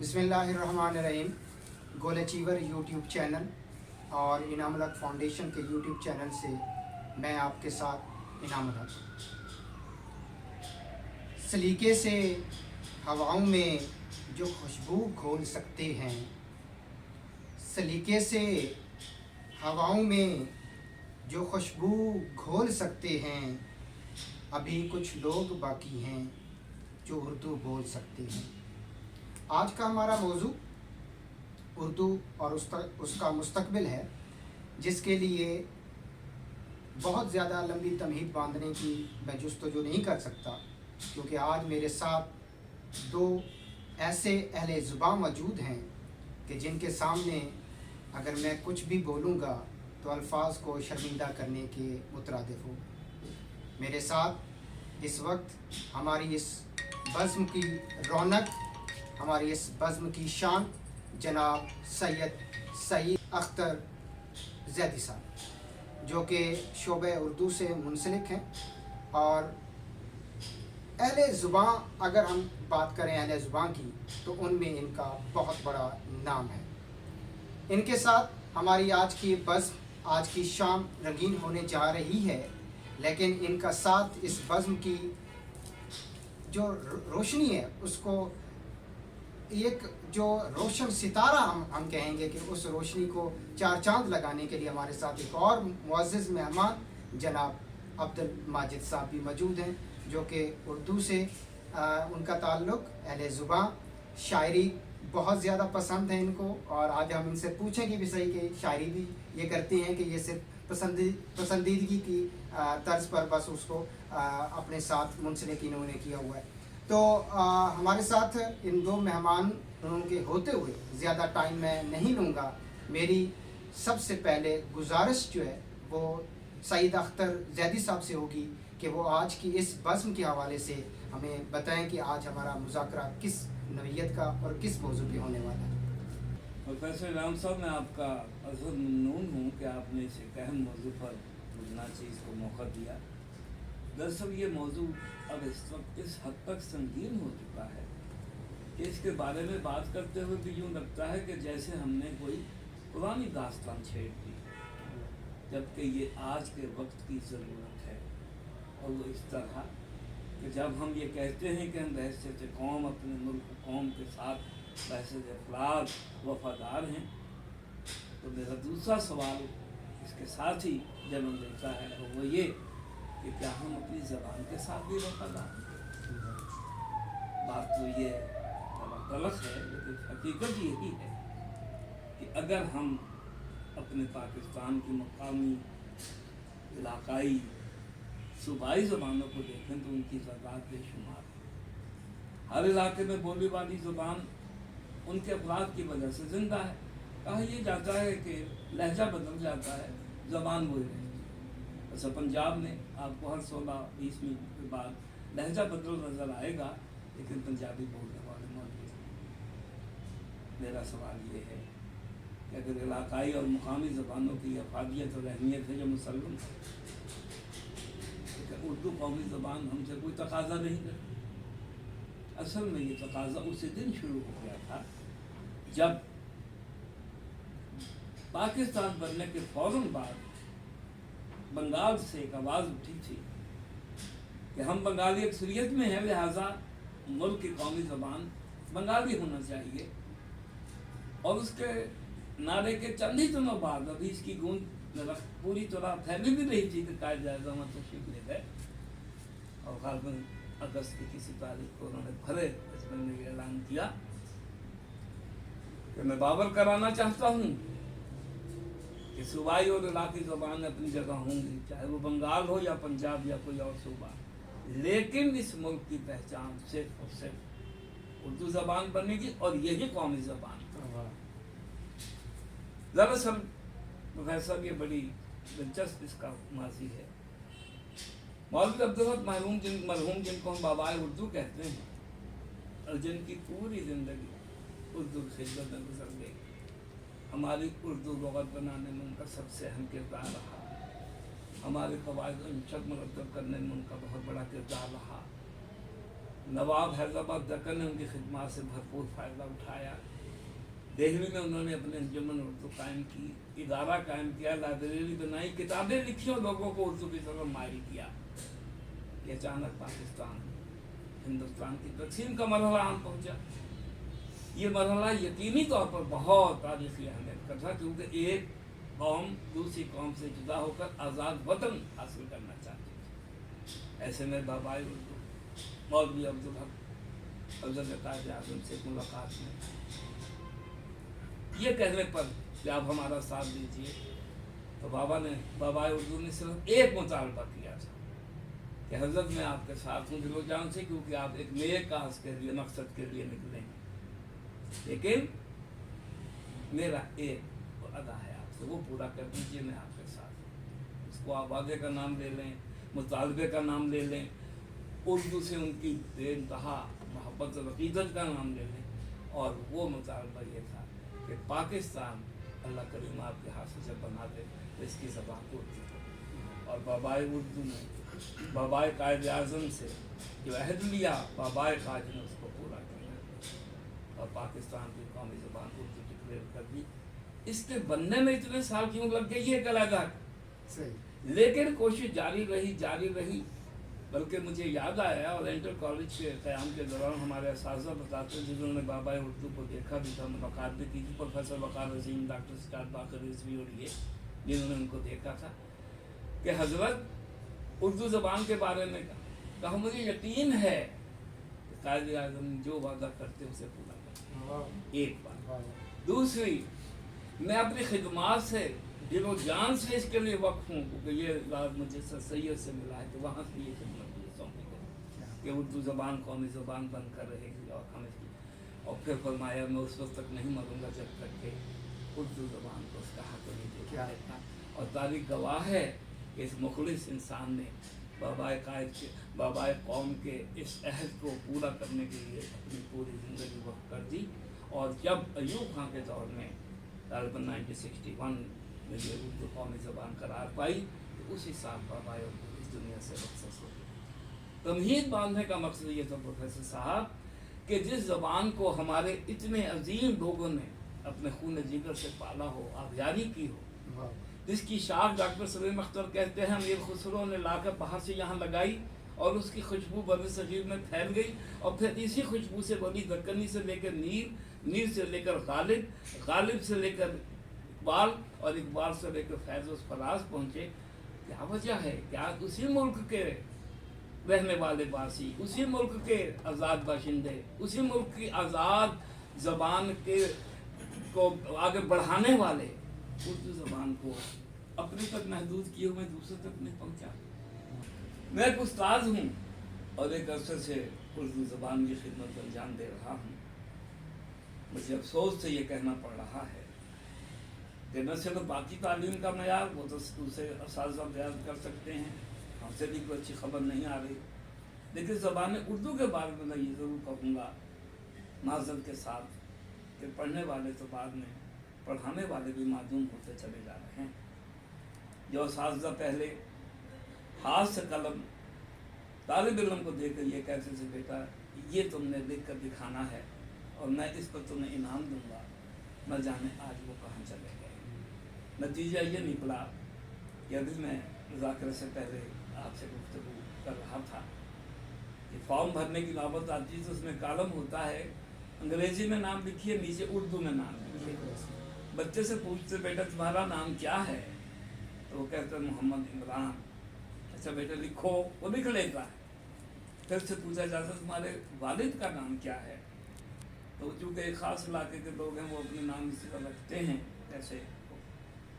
बिस्मिल्लाहिर्रहमानिर्रहीम। गोल achiever YouTube channel और इनाम उल हक फाउंडेशन के यूट्यूब चैनल से मैं आपके साथ इनाम उल हक। सलीके से हवाओं में जो खुशबू घोल सकते हैं, सलीके से हवाओं में जो खुशबू घोल सकते हैं, अभी कुछ लोग बाकी हैं जो उर्दू बोल सकते हैं। आज का हमारा मौजू उर्दू और उसका मुस्तकबिल है, जिसके लिए बहुत ज़्यादा लंबी तमहीद बांधने की मैं जुस्तजू नहीं कर सकता, क्योंकि आज मेरे साथ दो ऐसे अहले ज़ुबान मौजूद हैं कि जिनके सामने अगर मैं कुछ भी बोलूँगा तो अल्फाज को शर्मिंदा करने के मुतरादिफ हो। मेरे साथ इस वक्त हमारी इस बज़्म की रौनक, हमारी इस बज़्म की शान जनाब सैयद सईद अख्तर ज़ैदी साहब, जो कि शोबे उर्दू से मुंसलिक हैं। और अहले ज़ुबान, अगर हम बात करें अहले ज़ुबान की, तो उनमें इनका बहुत बड़ा नाम है। इनके साथ हमारी आज की बज़्म, आज की शाम रंगीन होने जा रही है, लेकिन इनका साथ इस बज़्म की जो रोशनी है, उसको एक जो रोशन सितारा हम कहेंगे कि उस रोशनी को चार चांद लगाने के लिए हमारे साथ एक और मुअज़्ज़िज़ मेहमान जनाब अब्दुल माजिद साहब भी मौजूद हैं, जो कि उर्दू से उनका ताल्लुक़, अहले ज़ुबान, शायरी बहुत ज़्यादा पसंद है इनको। और आज हम इनसे पूछेंगे भी सही कि शायरी भी ये करते हैं कि ये सिर्फ पसंदीदगी की तर्ज पर बस उसको अपने साथ मुंसलिक इन्होंने किया हुआ है। तो हमारे साथ इन दो मेहमान के होते हुए ज़्यादा टाइम मैं नहीं लूँगा। मेरी सबसे पहले गुजारिश जो है वो सईद अख्तर ज़ैदी साहब से होगी कि वो आज की इस बज़्म के हवाले से हमें बताएं कि आज हमारा मुज़ाकरा किस नौइयत का और किस मौजू पे होने वाला है। प्रोफेसर राम साहब, मैं आपका अज़र ममनून हूँ कि आपने इस एक अहम मौजू पर बुलना चीज़ को मौका दिया। दरअसल ये मौजू अब इस वक्त इस हद तक संगीन हो चुका है कि इसके बारे में बात करते हुए भी यूँ लगता है कि जैसे हमने कोई पुरानी दास्तान छेड़ दी, जबकि ये आज के वक्त की ज़रूरत है। और वो इस तरह कि जब हम ये कहते हैं कि हम बहैसियत कौम अपने मुल्क कौम के साथ बहैसियत अफराद वफादार हैं, तो मेरा दूसरा सवाल इसके साथ ही जन्म लेता है, और वो ये कि क्या हम अपनी ज़बान के साथ भी वफादार हैं। बात तो ये तलख है, लेकिन हकीकत यही है कि अगर हम अपने पाकिस्तान की मकामी, इलाकाई, सूबाई ज़बानों को देखें तो उनकी ज़बान बेशुमार है। हर इलाके में बोली वाली ज़बान उनके अफराद की वजह से ज़िंदा है। कहा यह जाता है कि लहजा बदल जाता है, ज़बान वही रहती है। वैसे पंजाब में आपको हर 16-20 मिनट के बाद लहजा बदल नज़र आएगा, लेकिन पंजाबी बोलने वाले मौजूद हैं। मेरा सवाल ये है कि अगर इलाकाई और मुकामी ज़बानों की अफादियत और अहमियत है जो मुसल्लम है, तो उर्दू कौमी ज़बान हमसे कोई तकाज़ा नहीं करती। असल में ये तकाज़ा उसी दिन शुरू हो गया था जब पाकिस्तान बनने के फ़ौरन बाद बंगाल से एक आवाज़ उठी थी कि हम बंगाली अक्सरियत में हैं, लिहाजा मुल्क की कौमी ज़बान बंगाली होना चाहिए। और उसके नारे के चंद ही दिनों बाद अभी इसकी गूंज पूरी तरह फैली भी रही थी कि कायद आज़म तशरीफ ले गए, और गालिबन अगस्त की किसी तारीख को उन्होंने भरे बचपन में ये ऐलान किया कि मैं बावर कराना चाहता हूँ कि सूबाई और इलाकी ज़बान अपनी जगह होंगी, चाहे वो बंगाल हो या पंजाब या कोई और सूबा, लेकिन इस मुल्क की पहचान सिर्फ और सिर्फ उर्दू ज़बान बनेगी और यही कौमी ज़बान। दरअसल प्रोफेसर ये बड़ी दिलचस्प इसका माजी है। मौलवी अब्दुल मरहूम जिनको हम बाबाए उर्दू कहते हैं, और जिनकी पूरी ज़िंदगी उर्दू खिदमत में गुजर गई, हमारी उर्दू लुग़त बनाने में उनका सबसे अहम किरदार रहा, हमारे क़वाइद और मुरतब करने में उनका बहुत बड़ा किरदार रहा। नवाब हैदराबाद दक्कन ने उनकी खिदमत से भरपूर फ़ायदा उठाया। दिल्ली में उन्होंने अपने अंजुमन उर्दू कायम की, इदारा कायम किया, लाइब्रेरी बनाई, किताबें लिखी और लोगों को उर्दू की तरफ माइल किया। ये अचानक पाकिस्तान हिंदुस्तान की तकसीम का मरहला आन पहुंचा। ये मरहला यकीनी तौर पर बहुत तारीखी अहमियत का था, क्योंकि एक कौम दूसरी कौम से जुदा होकर आज़ाद वतन हासिल करना चाहती थी। ऐसे में बाबाई उर्दू मौलवी अब्दुल हक हज़रत कायद आज़म से मुलाकात में ये कहने पर कि आप हमारा साथ दीजिए, तो बाबाई उर्दू ने सिर्फ एक मुतालबा किया था कि हज़रत मैं आपके साथ हूँ दिलो जान से, क्योंकि आप एक नेक काज के लिए, मकसद के लिए निकले हैं, लेकिन मेरा एक अदा है आपसे, वो पूरा कर दीजिए, मैं आपके साथ हूँ। उसको आप वादे का नाम ले लें, मुतालबे का नाम ले लें, उर्दू से उनकी बेइंतहा मोहब्बत और अक़ीदत का नाम ले लें, और वो मुतालबा ये था कि पाकिस्तान अल्लाह करीम आपके हाथ से जब बना दे तो इसकी ज़बान उर्दू हो। और बाबाई उर्दू ने बाबाई कायद आज़म से जो अहद लिया, बाबाई कायद ने उसको पूरा किया और पाकिस्तान की कौमी ज़बान उर्दू डिक्लेयर कर दी। इसके बनने में इतने साल क्यों लग गए ये अलग है, लेकिन कोशिश जारी रही। बल्कि मुझे याद आया, और इंटर कॉलेज के क़याम के दौरान हमारे असातिज़ा बताते हैं जिन्होंने बाबाई उर्दू को देखा भी था, मुलाकात भी की थी, प्रोफेसर वक़ार अज़ीम, डॉक्टर सिद्धार्थ बाकर रिज़वी और ये जिन्होंने उनको देखा था, कि हज़रत उर्दू ज़बान के बारे में कहा मुझे यकीन है कि कायद आज़म जो वादा करते उसे पूरा करते। एक बात। दूसरी, मैं अपनी खिदमत से दिलो जान से इसके लिए वक्फ हूँ, क्योंकि ये राज मुझे सैयद से मिला है, तो वहाँ से ये खिदमत मुझे सौंपी गई कि उर्दू ज़बान कौमी ज़बान बनकर रहेगी और हम इसकी। और फिर फरमाया मैं उस वक्त तक नहीं मरूँगा जब तक कि उर्दू ज़बान को उसका हक़ नहीं दे देता। और तारीख़ गवाह है कि इस मुखलिस इंसान ने बाबाए कौम के इस अहद को पूरा करने के लिए अपनी पूरी ज़िंदगी वक़्फ कर दी। और जब अयूब खां के दौर में तकरीबन 1961 में ये उर्दू कौमी ज़बान करार पाई, तो उसी साल बाबाई उर्दू इस दुनिया से रुखसत हो गई। तमहीद बांधने का मकसद ये था प्रोफेसर साहब कि जिस ज़बान को हमारे इतने अजीम लोगों ने अपने खून जिगर से पाला हो, आबियारी की हो, जिसकी शाख डॉक्टर सलीम अख्तर कहते हैं अमीर खुसरो ने लाकर बाहर से यहाँ लगाई और उसकी खुशबू बर सगीर में फैल गई, और फिर इसी खुशबू से बनी दक्कनी से लेकर नीर से लेकर गालिब से लेकर इकबाल, और इकबाल से लेकर फैज़ फराज पहुँचे। क्या वजह है? क्या उसी मुल्क के रहने वाले बासी, उसी मुल्क के आज़ाद बाशिंदे, उसी मुल्क की आज़ाद ज़बान के को आगे बढ़ाने वाले उर्दू ज़बान को अपने तक महदूद किए हुए दूसरे तक नहीं पहुँचा। मैं एक उस्ताद हूँ और एक अरसे से उर्दू ज़बान की खिदमत अंजाम दे रहा हूँ। मुझे अफसोस से ये कहना पड़ रहा है कि न सिर्फ बाकी तालीम का मयार वो तो दूसरे असातिज़ा बयान कर सकते हैं, हमसे भी कोई अच्छी खबर नहीं आ रही, लेकिन ज़बान उर्दू के बारे में मैं ये ज़रूर कहूँगा माज़रत के साथ कि पढ़ने वाले तो बाद में, पढ़ाने वाले भी मादूम होते चले जा रहे हैं। जो असातिज़ा पहले हाथ से कलम तालिब इल्म को देकर ये कहते थे बेटा ये तुमने लिख कर दिखाना है और मैं इस पर तुम्हें इनाम दूंगा, न जाने आज वो कहाँ चले गए। नतीजा ये निकला कि अभी मैं मुज़ाकरे से पहले आपसे गुफ्तगू कर रहा था कि फॉर्म भरने की नौबत आती है तो उसमें कॉलम होता है, अंग्रेज़ी में नाम लिखिए, नीचे उर्दू में नाम लिखिए। बच्चे से पूछते बेटा तुम्हारा नाम क्या है, तो वो कहते हैं मोहम्मद इमरान। अच्छा बेटा लिखो, वो लिख लेता है। फिर से पूछा जाता तुम्हारे वालिद का नाम क्या है, तो चूँकि एक ख़ास इलाके के लोग हैं वो अपने नाम इसी तरह रखते हैं ऐसे,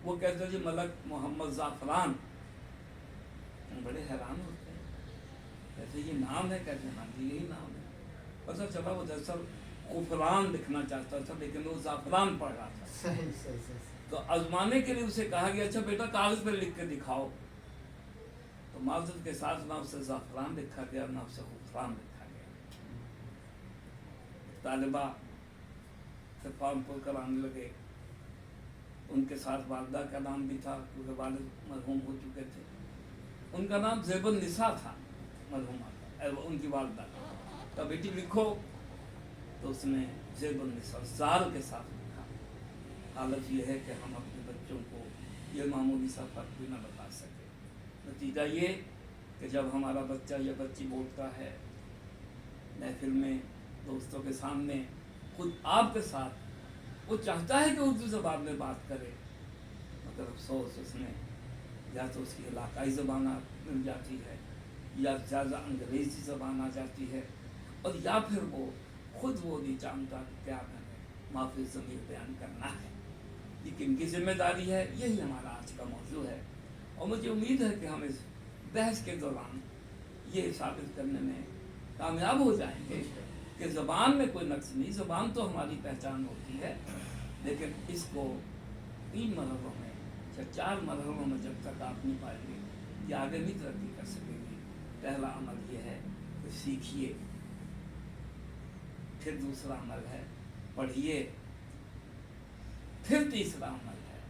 वो कहते हैं जी मलक मोहम्मद ज़ाफ़रान। बड़े हैरान होते हैं, कहते ये नाम है, कहते हैं हाँ जी यही नाम है। पता चला वो दरअसल ग़ुफ़रान लिखना चाहता था लेकिन वो ज़ाफ़रान पढ़ रहा था। सही। तो आजमाने के लिए उसे कहा गया अच्छा बेटा कागज़ पर लिख के दिखाओ, तो माज़रत के साथ नाम से ज़ाफ़रान लिखा गया, नाम से ग़ुफ़रान लिखा गया। तालिबा से फॉर्म पुर कर आने लगे, उनके साथ वालदा का नाम भी था क्योंकि वालिद मरहूम हो चुके थे। उनका नाम ज़ेबुन निसा था, मरहूमा का, उनकी वालदा का। तो बेटी लिखो, तो उसने ज़ेबर निसार ज़ार के साथ लिखा। हालत यह है कि हम अपने बच्चों को ये मामूली सा फर्क भी न बता सके। नतीजा ये कि जब हमारा बच्चा या बच्ची बोलता है महफिल में, दोस्तों के सामने, खुद आपके साथ, वो चाहता है कि उर्दू ज़बान में बात करे, मगर अफसोस उसमें या तो उसकी इलाकाई ज़बान मिल जाती है, या ज़्यादा अंग्रेज़ी ज़बान आ जाती है, और या फिर वो खुद वो नहीं जानता कि क्या मैंने माफ़ी ज़मीर बयान करना है। ये किनकी जिम्मेदारी है? यही हमारा आज का मौजू है। और मुझे उम्मीद है कि हम इस बहस के दौरान ये साबित करने में कामयाब हो जाएंगे कि ज़बान में कोई नक्स नहीं, ज़बान तो हमारी पहचान होती है, लेकिन इसको 3 मरहलों में या 4 मरहलों में जब तक आप नहीं पाएंगे, ये आगे नहीं तरक्की कर सकेंगे। पहला अमल ये है कि सीखिए, फिर दूसरा अमल है पढ़िए, फिर तीसरा अमल है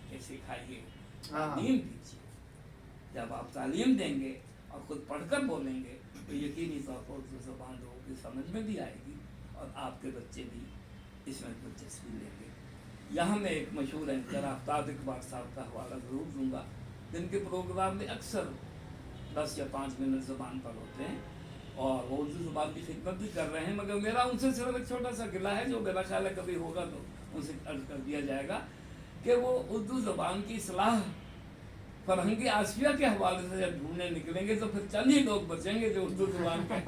कि सिखाइए, तालीम दीजिए। जब आप तालीम देंगे और खुद पढ़कर बोलेंगे तो यकीनी तौर पर उर्दू ज़बान लोगों की समझ में भी आएगी और आपके बच्चे भी इसमें दिलचस्पी लेंगे। यहाँ मैं एक मशहूर एंकर आफ्ताब इकबाल साहब का हवाला ज़रूर दूँगा, जिनके प्रोग्राम में अक्सर 10 या 5 मिनट ज़बान पर होते हैं और वो उर्दू ज़बान की खिदमत भी कर रहे हैं, मगर मेरा उनसे सिर्फ एक छोटा सा गिला है, जो मेरा ख्याल है कभी होगा तो उनसे अर्ज कर दिया जाएगा कि वो उर्दू ज़बान की इस्लाह फरहंगी आसिया के हवाले से जब ढूंढने निकलेंगे तो फिर चंद ही लोग बचेंगे जो उर्दू ज़बान के।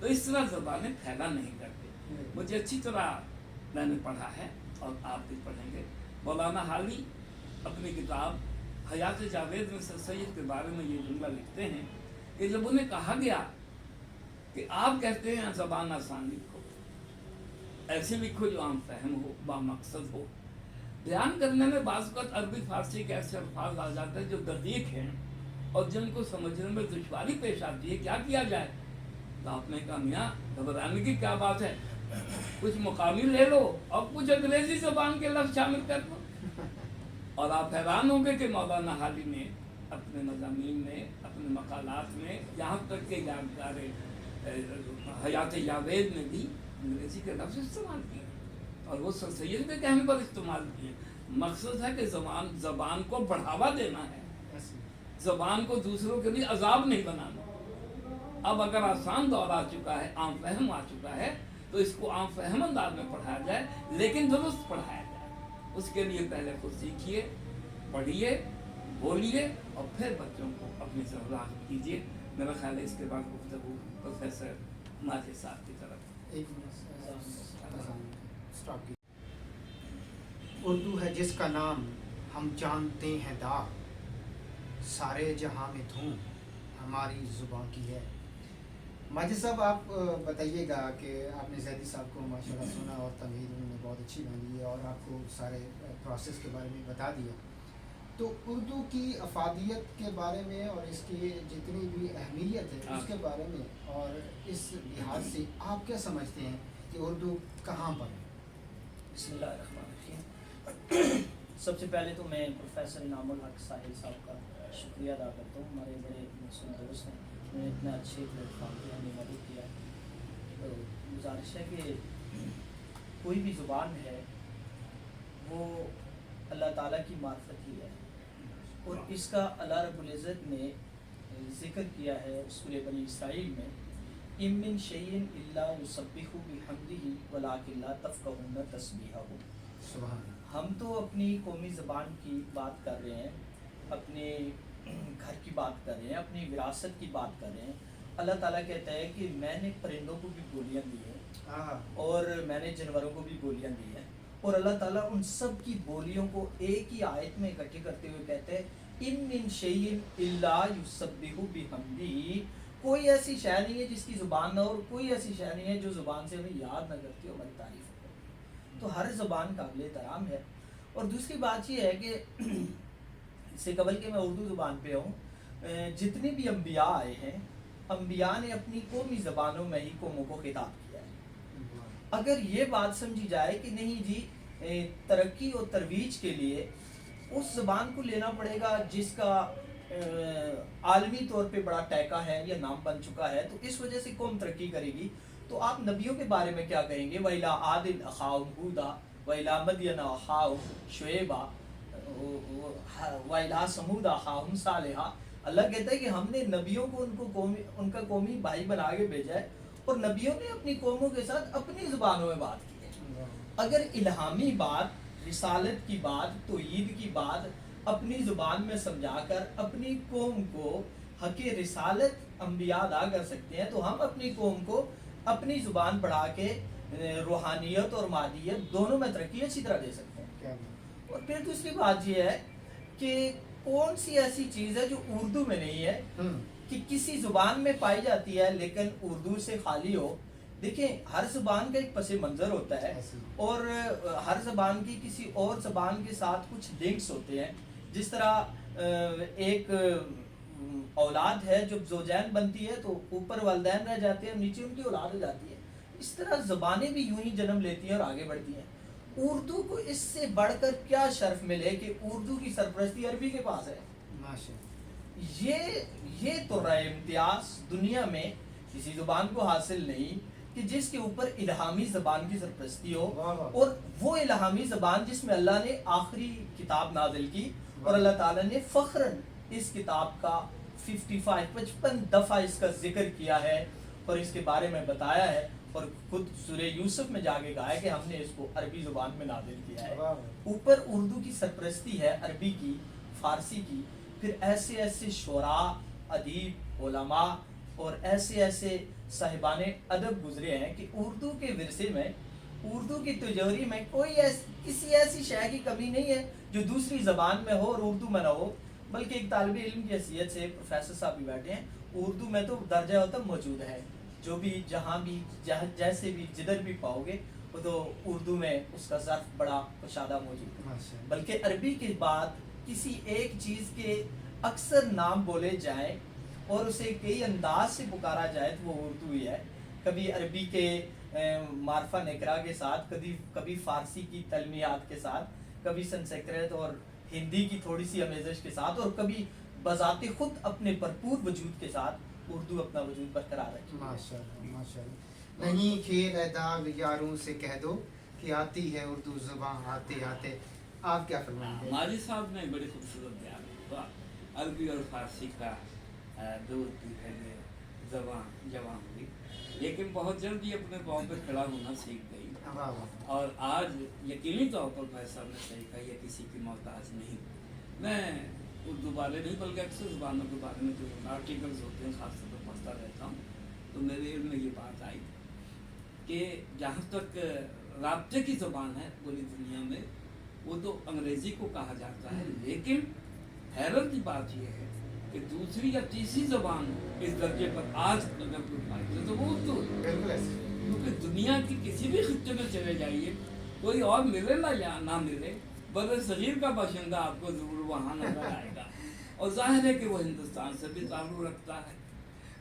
तो इस तरह ज़बानें फैला नहीं करते। मुझे अच्छी तरह मैंने पढ़ा है और आप भी पढ़ेंगे। मौलाना हाली अपनी किताब हयात जावेद में सर सैयद के बारे में ये जुमला लिखते हैं कि जब उन्हें कहा गया कि आप कहते हैं ज़बान आसान लिखो, ऐसे लिखो जो आम फहम हो, बामकसद हो। बयान करने में बाज़ वक़्त अरबी फ़ारसी के ऐसे अल्फाज आ जाते हैं जो दक़ीक़ हैं और जिनको समझने में दुश्वारी पेश आती है, क्या किया जाए? तो आपने कहा मियाँ घबराने की क्या बात है, कुछ मुकामी ले लो और कुछ अंग्रेज़ी ज़बान के लफ्ज़ शामिल कर लो। और आप हैरान होंगे कि मौलाना हाली ने अपने मज़ामीन में, अपने मक़ालात में, यहाँ तक के जानकार हयात जावेद में भी अंग्रेज़ी के लफ्ज़ इस्तेमाल किए और वो सर सैयद के कहने पर इस्तेमाल किए। मकसद है कि ज़बान को बढ़ावा देना है, ज़बान को दूसरों के लिए अजाब नहीं बनाना। अब अगर आसान दौर आ चुका है, आम फहम आ चुका है, तो इसको आम फहम अंदाज में पढ़ाया जाए, लेकिन दुरुस्त पढ़ाया जाए। उसके लिए पहले खुद सीखिए, पढ़िए, बोलिए और फिर बच्चों को अपनी ज़रूरत कीजिए। मेरा ख्याल है इसके बाद गुफ्तगू प्रोफेसर माजिद साहब की तरफ। एक मिनट स्टॉप। उर्दू है जिसका नाम हम जानते हैं दाग, सारे जहां में धूम हमारी ज़ुबान की है। माजिद साहब आप बताइएगा कि आपने ज़ैदी साहब को माशाल्लाह सुना और तमहीद उन्होंने बहुत अच्छी बनी है और आपको सारे प्रोसेस के बारे में बता दिया, तो उर्दू की अफादियत के बारे में और इसकी जितनी भी अहमियत है उसके बारे में और इस लिहाज से आप क्या समझते हैं कि उर्दू कहाँ पर है? बिस्मिल्लाहिर्रहमानिर्रहीम। सबसे पहले तो मैं प्रोफेसर इनामुल हक साहिल साहब का शुक्रिया अदा करता हूँ। हमारे बड़े मसूल दोस्त हैं, उन्होंने इतना अच्छे प्लेटफॉर्म पर हमें मदद किया। तो गुजारिश है कि कोई भी ज़ुबान है वो अल्लाह ताला की मार्फत ही है और इसका अल्लाह रब्बुल इज़्ज़त ने ज़िक्र किया है सूरह बनी इसराइल में, इम मिन शैइन इल्ला युसब्बिहु बिहम्दिही वलाकिन ला तफ़क़हून तस्बीहहु। सुभान। हम तो अपनी कौमी ज़बान की बात कर रहे हैं, अपने घर की बात कर रहे हैं, अपनी विरासत की बात कर रहे हैं। अल्लाह ताला कहता है कि मैंने परिंदों को भी बोलियाँ दी हैं और मैंने जानवरों को भी बोलियाँ दी हैं, और अल्लाह ताला उन सब की बोलियों को एक ही आयत में इकट्ठे करते हुए कहते हैं इम मिन शैइन इल्ला युसब्बिहु बिहम्दिही। कोई ऐसी शय नहीं है जिसकी ज़ुबान ना, और कोई ऐसी शय नहीं है जो ज़ुबान से हमें याद ना करती हो, हमारी तारीफ़ हो। तो हर ज़ुबान काबिल एहतराम है। और दूसरी बात ये है कि इससे कबल के मैं उर्दू ज़ुबान पे हूँ, जितने भी अम्बिया आए हैं, अम्बिया ने अपनी कौमी ज़बानों में ही कौमों को खिताब किया है। अगर ये बात समझी जाए कि नहीं जी तरक्की और तरवीज के लिए उस ज़बान को लेना पड़ेगा जिसका عالمی طور پہ بڑا ٹیکا ہے یا نام بن چکا ہے، تو اس وجہ سے قوم ترقی کرے گی. تو آپ نبیوں کے بارے میں کیا کہیں گے؟ وَإِلَىٰ عَادٍ أَخَاهُمْ هُودًا وَإِلَىٰ مَدْيَنَ أَخَاهُمْ شُعَيْبًا وَإِلَىٰ ثَمُودَ أَخَاهُمْ صَالِحًا. اللہ کہتا ہے کہ ہم نے نبیوں کو ان کا قومی بھائی بنا کے بھیجا ہے، اور نبیوں نے اپنی قوموں کے ساتھ اپنی زبانوں میں بات کی ہے. اگر الہامی بات، رسالت کی بات، توحید کی بات اپنی زبان میں سمجھا کر اپنی قوم کو حق رسالت انبیاء ادا کر سکتے ہیں، تو ہم اپنی قوم کو اپنی زبان بڑھا کے روحانیت اور مادیت دونوں میں ترقی اچھی طرح دے سکتے ہیں. اور پھر دوسری بات یہ ہے کہ کون سی ایسی چیز ہے جو اردو میں نہیں ہے، کہ کسی زبان میں پائی جاتی ہے لیکن اردو سے خالی ہو. دیکھیں، ہر زبان کا ایک پس منظر ہوتا ہے، اور ہر زبان کی کسی اور زبان کے ساتھ کچھ لنکس ہوتے ہیں. جس طرح ایک اولاد ہے جب زوجین بنتی ہے تو اوپر والدین رہ جاتے ہیں، نیچے ان کی اولاد ہو جاتی ہے. اس طرح زبانیں بھی یوں ہی جنم لیتی ہیں اور آگے بڑھتی ہیں. اردو کو اس سے بڑھ کر کیا شرف ملے کہ اردو کی سرپرستی عربی کے پاس ہے. یہ تو رائے امتیاز دنیا میں کسی زبان کو حاصل نہیں کہ جس کے اوپر الہامی زبان کی سرپرستی ہو، اور وہ الہامی زبان جس میں اللہ نے آخری کتاب نازل کی، اور اللہ تعالیٰ نے فخراً اس کتاب کا 55 دفعہ اس کا ذکر کیا ہے اور اس کے بارے میں بتایا ہے، اور خود سورہ یوسف میں جا کے کہا ہے کہ ہم نے اس کو عربی زبان میں نازل کیا ہے. اوپر اردو کی سرپرستی ہے، عربی کی، فارسی کی. پھر ایسے ایسے شعراء، ادیب، علماء اور ایسے صاحبان ادب گزرے ہیں کہ اردو کے ورثے میں، اردو کی تجوری میں کسی ایسی شے کی کمی نہیں ہے جو دوسری زبان میں ہو اور اردو میں نہ ہو. بلکہ ایک طالب علم کی حیثیت سے پروفیسر صاحب بھی بیٹھے ہیں، اردو میں تو درجہ ہوتا موجود ہے. جو بھی جہاں بھی جیسے بھی جدھر بھی پاؤ گے وہ تو اردو میں اس کا ظرف بڑا کشادہ موجود ہے. بلکہ عربی کے بعد کسی ایک چیز کے اکثر نام بولے جائیں اور اسے کئی انداز سے پکارا جائے تو وہ اردو ہی ہے. کبھی عربی کے معرفہ نکرا کے ساتھ، کبھی فارسی کی تلمیات کے ساتھ، کبھی سنسکرت اور ہندی کی تھوڑی سی آمیزش کے ساتھ، اور کبھی بذات خود اپنے بھرپور وجود کے ساتھ اردو اپنا وجود برقرار رکھتی ہے. ماشاءاللہ ماشاءاللہ. نہیں کھیل ہے داغ یاروں سے کہہ دو کہ آتی ہے اردو زبان آتے آتے. آپ کیا فرمائیں گے؟ ماجد صاحب نے بڑی خوبصورت بیان ہوا. عربی اور فارسی کا دور کی پہلے زبان جوان ہوئی، لیکن بہت جلد ہی اپنے پاؤں پہ کھڑا ہونا سیکھ گئی. اور آج یقینی طور پر بھائی صاحب نے صحیح کہا، یہ کسی کی محتاج نہیں. میں اردو والے نہیں بلکہ اکثر زبانوں کے بارے میں جو آرٹیکلز ہوتے ہیں خاص طور پر پڑھتا رہتا ہوں، تو میرے علم میں یہ بات آئی کہ جہاں تک رابطے کی زبان ہے پوری دنیا میں وہ تو انگریزی کو کہا جاتا ہے. لیکن حیرت کی بات یہ ہے کہ دوسری یا تیسری زبان اس درجے پر آج اگر کوئی پائی تو وہ اردو ہے. کیونکہ دنیا کی کسی بھی خطے میں چلے جائیے، کوئی اور ملے نہ ملے، بر صغیر کا باشندہ آپ کو ضرور وہاں نظر آئے گا. اور ظاہر ہے کہ وہ ہندوستان سے بھی تعلق رکھتا ہے،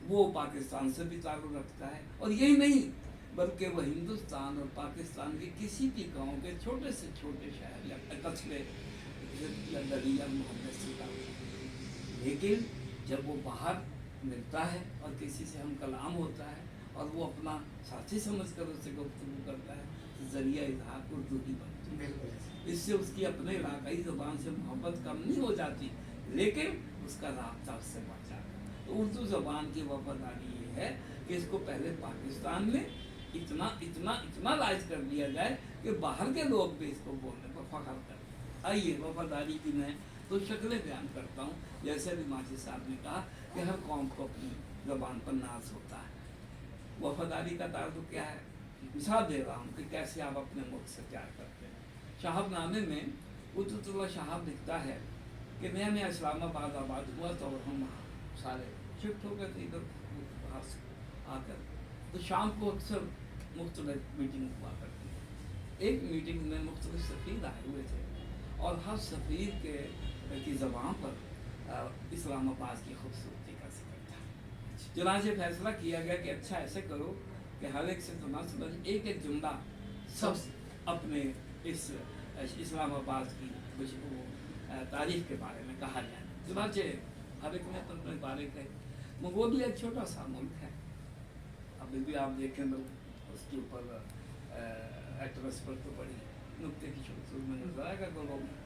وہ پاکستان سے بھی تعلق رکھتا ہے. اور یہی نہیں بلکہ وہ ہندوستان اور پاکستان کے کسی بھی گاؤں کے چھوٹے سے چھوٹے شہر یا قصبے یا گلی یا محلے سے تعلق. لیکن جب وہ باہر ملتا ہے اور کسی سے ہم کلام ہوتا ہے اور وہ اپنا ساتھی سمجھ کر اس سے گفتگو کرتا ہے تو ذریعہ اظہار اردو ہی بنتی ہے. اس سے اس کی اپنے علاقائی زبان سے محبت کم نہیں ہو جاتی، لیکن اس کا رابطہ اس سے بڑھ جاتا ہے. تو اردو زبان کی وفاداری یہ ہے کہ اس کو پہلے پاکستان میں اتنا رائج کر دیا جائے کہ باہر کے لوگ بھی اس کو بولنے پر فخر کریں. آئیے وفاداری کی میں تو شکلیں بیان کرتا ہوں. جیسے بھی ماجد صاحب نے کہا کہ ہر قوم کو اپنی زبان پر ناز ہوتا ہے. وفاداری کا تعلق کیا ہے؟ مثال دے رہا ہوں کہ کیسے آپ اپنے ملک سے پیار کرتے ہیں. شہاب نامے میں قدرت اللہ شہاب لکھتا ہے کہ نیا اسلام آباد ہوا تو ہم سارے شفٹ ہو گئے تھے ادھر باہر سے آ کر. تو شام کو اکثر مختلف میٹنگ ہوا کرتی ہے. ایک میٹنگ میں مختلف سفیر آئے ہوئے تھے اور ہر سفیر کی زبان پر اسلام آباد کی خوبصورتی کا ذکر تھا. چنانچہ فیصلہ کیا گیا کہ اچھا ایسے کرو کہ ہر ایک سے سمجھ ایک جملہ سب اپنے اس اسلام آباد کی کچھ تاریخ کے بارے میں کہا جائے. چنانچہ हर एक में अपने बारे है। मंगोलिया एक छोटा सा मुल्क है, अभी भी आप देखें तो उसके ऊपर एटलस पर तो बड़ी नुक्ते की छोटी में नजर आएगा गोलों में।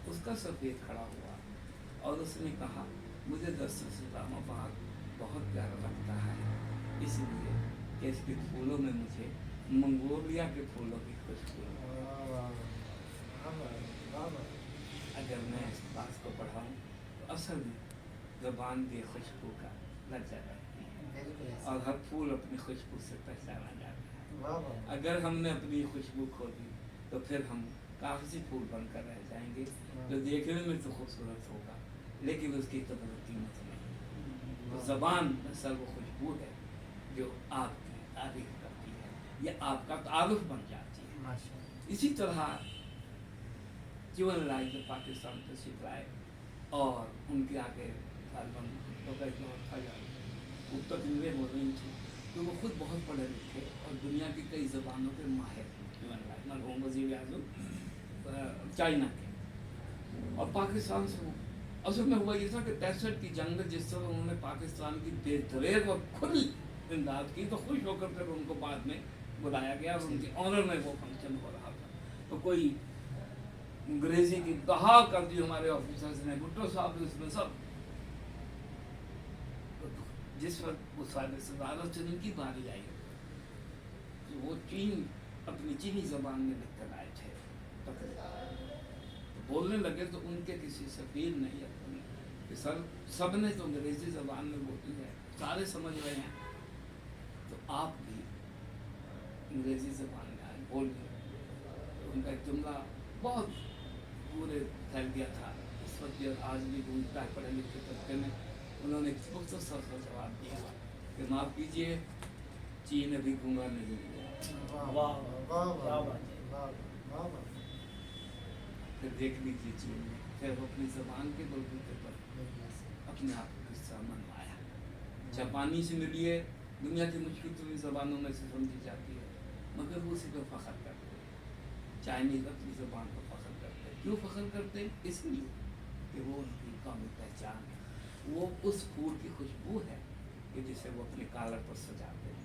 उसका सफ़ेद खड़ा हुआ और उसने कहा मुझे दरअसल इस्लामाबाद बहुत प्यारा लगता है, इसलिए कि इसके फूलों में मुझे मंगोलिया के फूलों की खुशबू। अगर मैं इस बात को पढ़ाऊँ तो असल में ज़बान की खुशबू का लज्जा लगती है और हर फूल अपनी खुशबू से पहचाना जाता है। अगर हमने अपनी खुशबू खो दी तो फिर हम कागजी फूल बनकर रह जाएंगे, जो देखने में तो खूबसूरत होगा लेकिन उसकी कदर कीमत नहीं। तो ज़बान असल वो खुशबू है जो आपकी तारीफ करती है या आपका तारुफ बन जाती है। इसी तरह जीवन राय जब पाकिस्तान तशरीफ लाए और उनके आगे तालिबान वो तकरीरें हो रही थी, तो वो खुद बहुत पढ़े लिखे और दुनिया की कई ज़बानों के माहिर जीवन राय मरहूम वज़ीर आज़म चाइना के, और पाकिस्तान से असल में हुआ ये था कि 63 की जंग में जिस तरह उन्होंने पाकिस्तान की बेदरेग और खुली इमदाद की, तो खुश होकर फिर उनको बाद में बुलाया गया और उनके ऑनर में वो फंक्शन हो रहा था। तो कोई अंग्रेजी की दहा कर दी हमारे ऑफिसर्स ने, भुट्टो साहब इसमें सब। तो जिस वक्त वो साहिब सदारत से उनकी बारी आई तो वो चीन अपनी चीनी ज़बान में लिख कर आए थे, तो बोलने लगे तो उनके किसी सफ़ीर ने या कि सर सब ने तो अंग्रेज़ी ज़बान में बोली है, सारे समझ रहे हैं, तो आप भी अंग्रेज़ी ज़बान में आए बोलिए। तो उनका एक जुमला बहुत पूरे फैल गया था इस वक्त, आज भी गूंजता है पढ़े लिखे तबके में। उन्होंने एक मुख्तसर सा जवाब दिया कि माफ़ कीजिए, चीन अभी गूंगा नहीं हुआ। फिर देख लीजिए चीन में फिर वो अपनी ज़बान के बलबूते पर अपने आप को किस्सा मनवाया। जापानी से मिलिए, दुनिया की मुश्किल तरीन ज़बानों में से समझी जाती है, मगर वो उसी पर फ़ख्र करते हैं। चाइनीज़ अपनी ज़बान पर फ़ख्र करते हैं। क्यों फ़ख्र करते हैं? इसलिए कि वो उनकी कौमी पहचान है, वो उस फूल की खुशबू है कि जिसे वो अपने कॉलर पर सजाते हैं।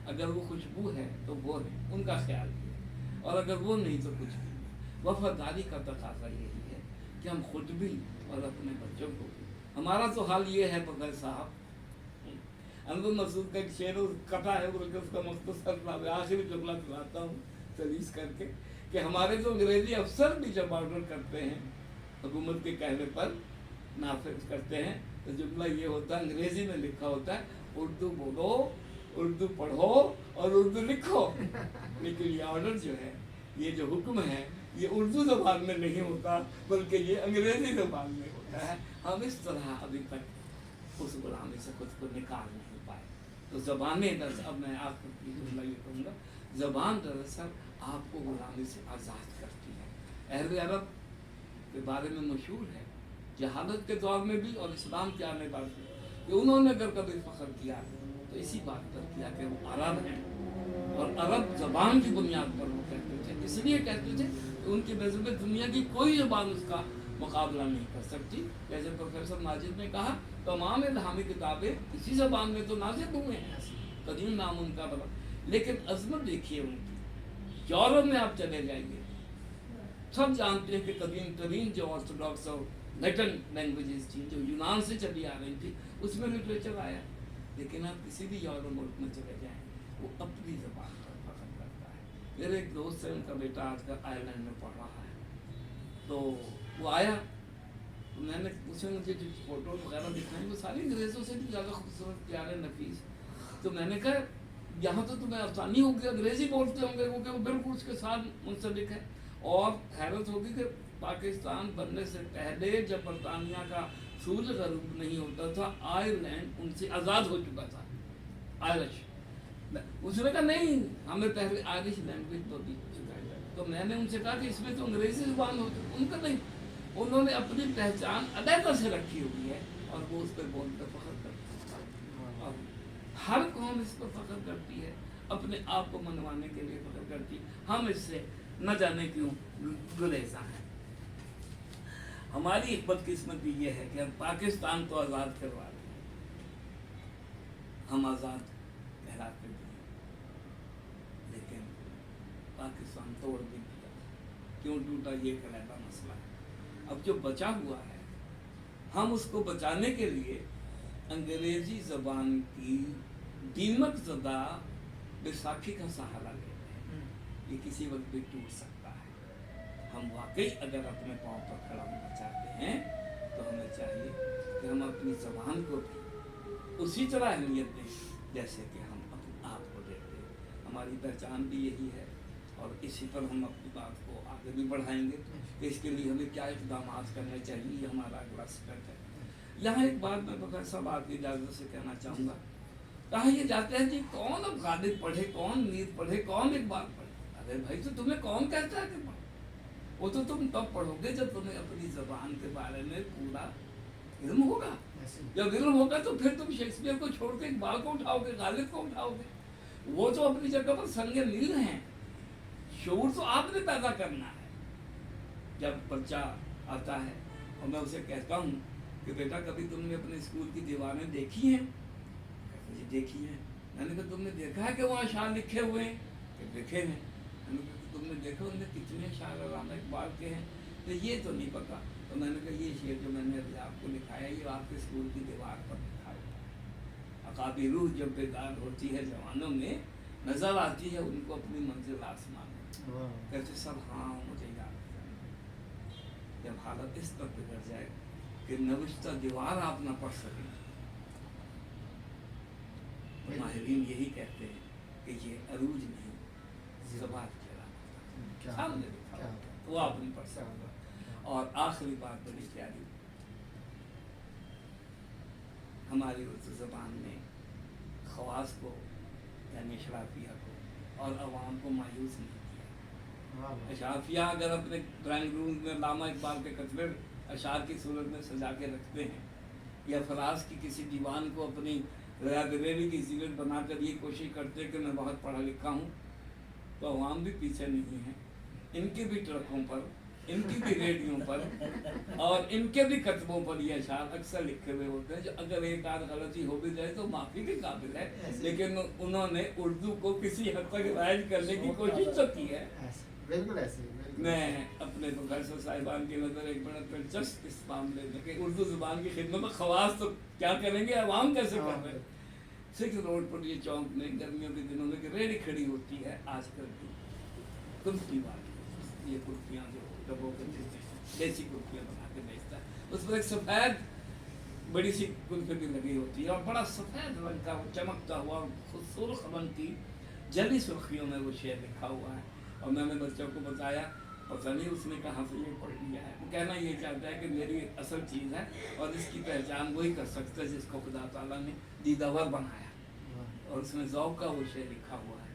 अगर वो खुशबू है तो वो है, उनका ख्याल भी है, और अगर वो नहीं तो कुछ भी नहीं। वफादारी का तकाज़ा यही है कि हम खुद भी और अपने बच्चों को भी। हमारा तो हाल ये है बगैर साहब, अनवर मसूद का एक शेर कथा है, बल्कि उसका मुख्तसर आखिरी जुमला सुनाता हूँ तवीज़ करके, कि हमारे जो अंग्रेज़ी अफसर भी जब ऑर्डर करते हैं हुकूमत के कहने पर नाफिज करते हैं, तो जुमला ये होता है, अंग्रेज़ी में लिखा होता है, उर्दू बोलो, उर्दू पढ़ो और उर्दू लिखो। लेकिन ये ऑर्डर जो है, ये जो हुक्म है, ये उर्दू ज़बान में नहीं होता बल्कि ये अंग्रेज़ी ज़बान में होता है। हम इस तरह अभी तक उस गुलामी से खुद को निकाल नहीं पाए। तो ज़बानें दरअसल, अब मैं आखिर की जुमला ये कहूँगा, ज़बान दरअसल आपको गुलामी से आज़ाद करती है। अहले अरब के बारे में मशहूर है, जहालत के दौर में भी और इस्लाम के आने बाद भी, कि उन्होंने अगर कभी फ़ख्र किया तो इसी बात पर किया कि वो अरब हैं, और अरब ज़बान की बुनियाद पर वो कहते थे। इसलिए कहते थे कि उनकी नज़र में दुनिया की कोई ज़बान उसका मुकाबला नहीं कर सकती। जैसे प्रोफेसर माजिद ने कहा, तमाम इल्हामी किताबें इसी ज़बान में तो नाज़िल हुए हैं, कदीम नाम उनका बड़ा। लेकिन अज़मत देखिए उनकी, यूरोप में आप चले जाइए, सब जानते हैं कि कदीम तरीन जो ऑर्थोडॉक्स और लैटिन लैंग्वेजेस थी, जो यूनान से चली आ रही थी, उसमें लिटरेचर आया। लेकिन आप किसी भी यूरोप मुल्क में चले जाएँ, वो अपनी ज़बान पर फ़ख्र करता है। मेरे एक दोस्त है, उनका बेटा आजकल आयरलैंड में पढ़ रहा है, तो वो आया, तो मैंने उसमें मुझे जो फ़ोटो वगैरह दिखाई वो सारी अंग्रेज़ों से भी ज़्यादा खूबसूरत, प्यारे, नफीस। तो मैंने कहा यहाँ तो तुम्हें आसानी होगी, अंग्रेज़ी बोलते होंगे, क्योंकि वो बिल्कुल उसके साथ मुंसलिक है। और हैरत होगी कि पाकिस्तान बनने से पहले जब बरतानिया का सूरज गरूब नहीं होता था, आयरलैंड उनसे आज़ाद हो चुका था, आयरिश। उसने कहा नहीं, हमें पहले आयरिश लैंग्वेज बोली। तो मैंने उनसे कहा कि इसमें तो अंग्रेज़ी ज़बान होती, उनका नहीं, उन्होंने अपनी पहचान अलग से रखी हुई है और वो उस पर बोलकर फ़ख्र करते हैं। और हर कौम इस पर फ़ख्र करती है, अपने आप को मनवाने के लिए फ़ख्र करती है। हम इससे न जाने क्यों गुरेज़ा हैं। हमारी एक बदकिस्मती ये है कि हम पाकिस्तान तो आज़ाद करवा रहे हैं, हम आज़ाद कहलाते भी हैं, लेकिन पाकिस्तान तोड़ भी दिया। क्यों टूटा, ये कहलाता मसला है। अब जो बचा हुआ है, हम उसको बचाने के लिए अंग्रेजी ज़बान की दीमक ज़दा बैसाखी का सहारा लेते हैं। ये किसी वक्त भी टूट सकता है। हम वाकई अगर अपने पाँव पर खड़ा होना चाहते हैं तो हमें चाहिए कि हम अपनी ज़बान को भी उसी तरह अहमियत दें जैसे कि हम अपने आप को देते हैं। हमारी पहचान भी यही है और इसी पर हम अपनी बात को आगे भी बढ़ाएंगे कि इसके लिए हमें क्या इक़दाम करने चाहिए, ये हमारा अगला स्टेप है। यहाँ एक बात मैं प्रोफेसर साहब आपकी इजाज़त से कहना चाहूँगा। कहा ये जाते हैं जी कौन अब गालिब पढ़े, कौन नीत पढ़े, कौन इकबाल पढ़े। अरे भाई, तो तुम्हें कौन कहता है कि पढ़ो? वो तो तुम तब पढ़ोगे जब तुम्हें अपनी ज़बान के बारे में पूरा इल्म होगा। जब इल्म होगा तो फिर तुम शेक्सपियर को छोड़ के इकबाल को उठाओगे, गालिब को उठाओगे। वो तो अपनी जगह पर संगे नील हैं। शऊर तो आपने पैदा करना है। जब बच्चा आता है और मैं उसे कहता हूँ कि बेटा कभी तुमने अपने स्कूल की दीवारें देखी हैं? जी देखी हैं। मैंने कहा तुमने देखा है कि वहाँ अशार लिखे हुए हैं? कि लिखे हैं। मैंने कहा तुमने देखा उनमें कितने अशार अल्लामा इकबाल के हैं? तो ये तो नहीं पता। तो मैंने कहा ये शेर जो मैंने अभी आपको लिखाया ये आपके स्कूल की दीवार पर लिखा हुआ है। अकाबी रूह जब बेदार होती है जवानों में, नजर आती है उनको अपनी मंजिल आसमान में। कहते सब हाँ मुझे याद है। जब हालत इस तक बिगड़ जाए कि नविश्ता दीवार आप ना पढ़ सकें, माहिरीन यही कहते हैं कि ये अरूज नहीं, ज़बात के सामने लिखा हुआ है, वो आप नहीं पढ़ सकते। और आखिरी बात बड़ी प्यारी, हमारी उर्दू ज़बान में ख़वास को यानी अशराफिया को और अवाम को मायूस नहीं किया। अशराफिया अगर अपने ड्राइंग रूम में अल्लामा इकबाल के कतबे अशार की सूरत में सजा के रखते हैं या फराज की किसी दीवान को अपनी लाइब्रेरी की जीरत बनाकर ये कोशिश करते हैं कि मैं बहुत पढ़ा लिखा हूँ, तो अवाम भी पीछे नहीं है। इनके भी ट्रकों पर, इनकी भी रेडियो पर और इनके भी कतबों पर ये अशार अक्सर लिखे हुए होते हैं, जो अगर एक आध गलती हो भी जाए तो माफ़ी के काबिल है, लेकिन उन्होंने उर्दू को किसी हद तक राइज करने की कोशिश तो की है। बिल्कुल ऐसे। मैं अपने प्रोफेसर साहिबान की नज़र एक बड़ा दिलचस्प इस मामले में कि उर्दू ज़ुबान की खिदमत में ख़वास तो क्या करेंगे, अवाम कैसे कर रहे हैं। 6 रोड पर ये चौक में गर्मियों के दिनों में रेडी खड़ी होती है आजकल की कुल्फी वाली, ये कुल्फियाँ जो डब्बों के देसी कुल्फियाँ बना के बेचता है, उस पर एक सफ़ेद बड़ी सी कुल्फी भी लगी होती है और बड़ा सफ़ेद रंग का चमकता हुआ सुर्ख रंग की जली सुर्खियों में वो शेर लिखा हुआ है। और मैंने बच्चों को बताया, पता नहीं उसने कहाँ से ये पढ़ लिया है। वो कहना ये चाहता है कि मेरी असल चीज़ है और इसकी पहचान वही कर सकता है जिसको खुदा ताला ने दीदावर बनाया, और उसमें ज़ौक़ का वो शेर लिखा हुआ है।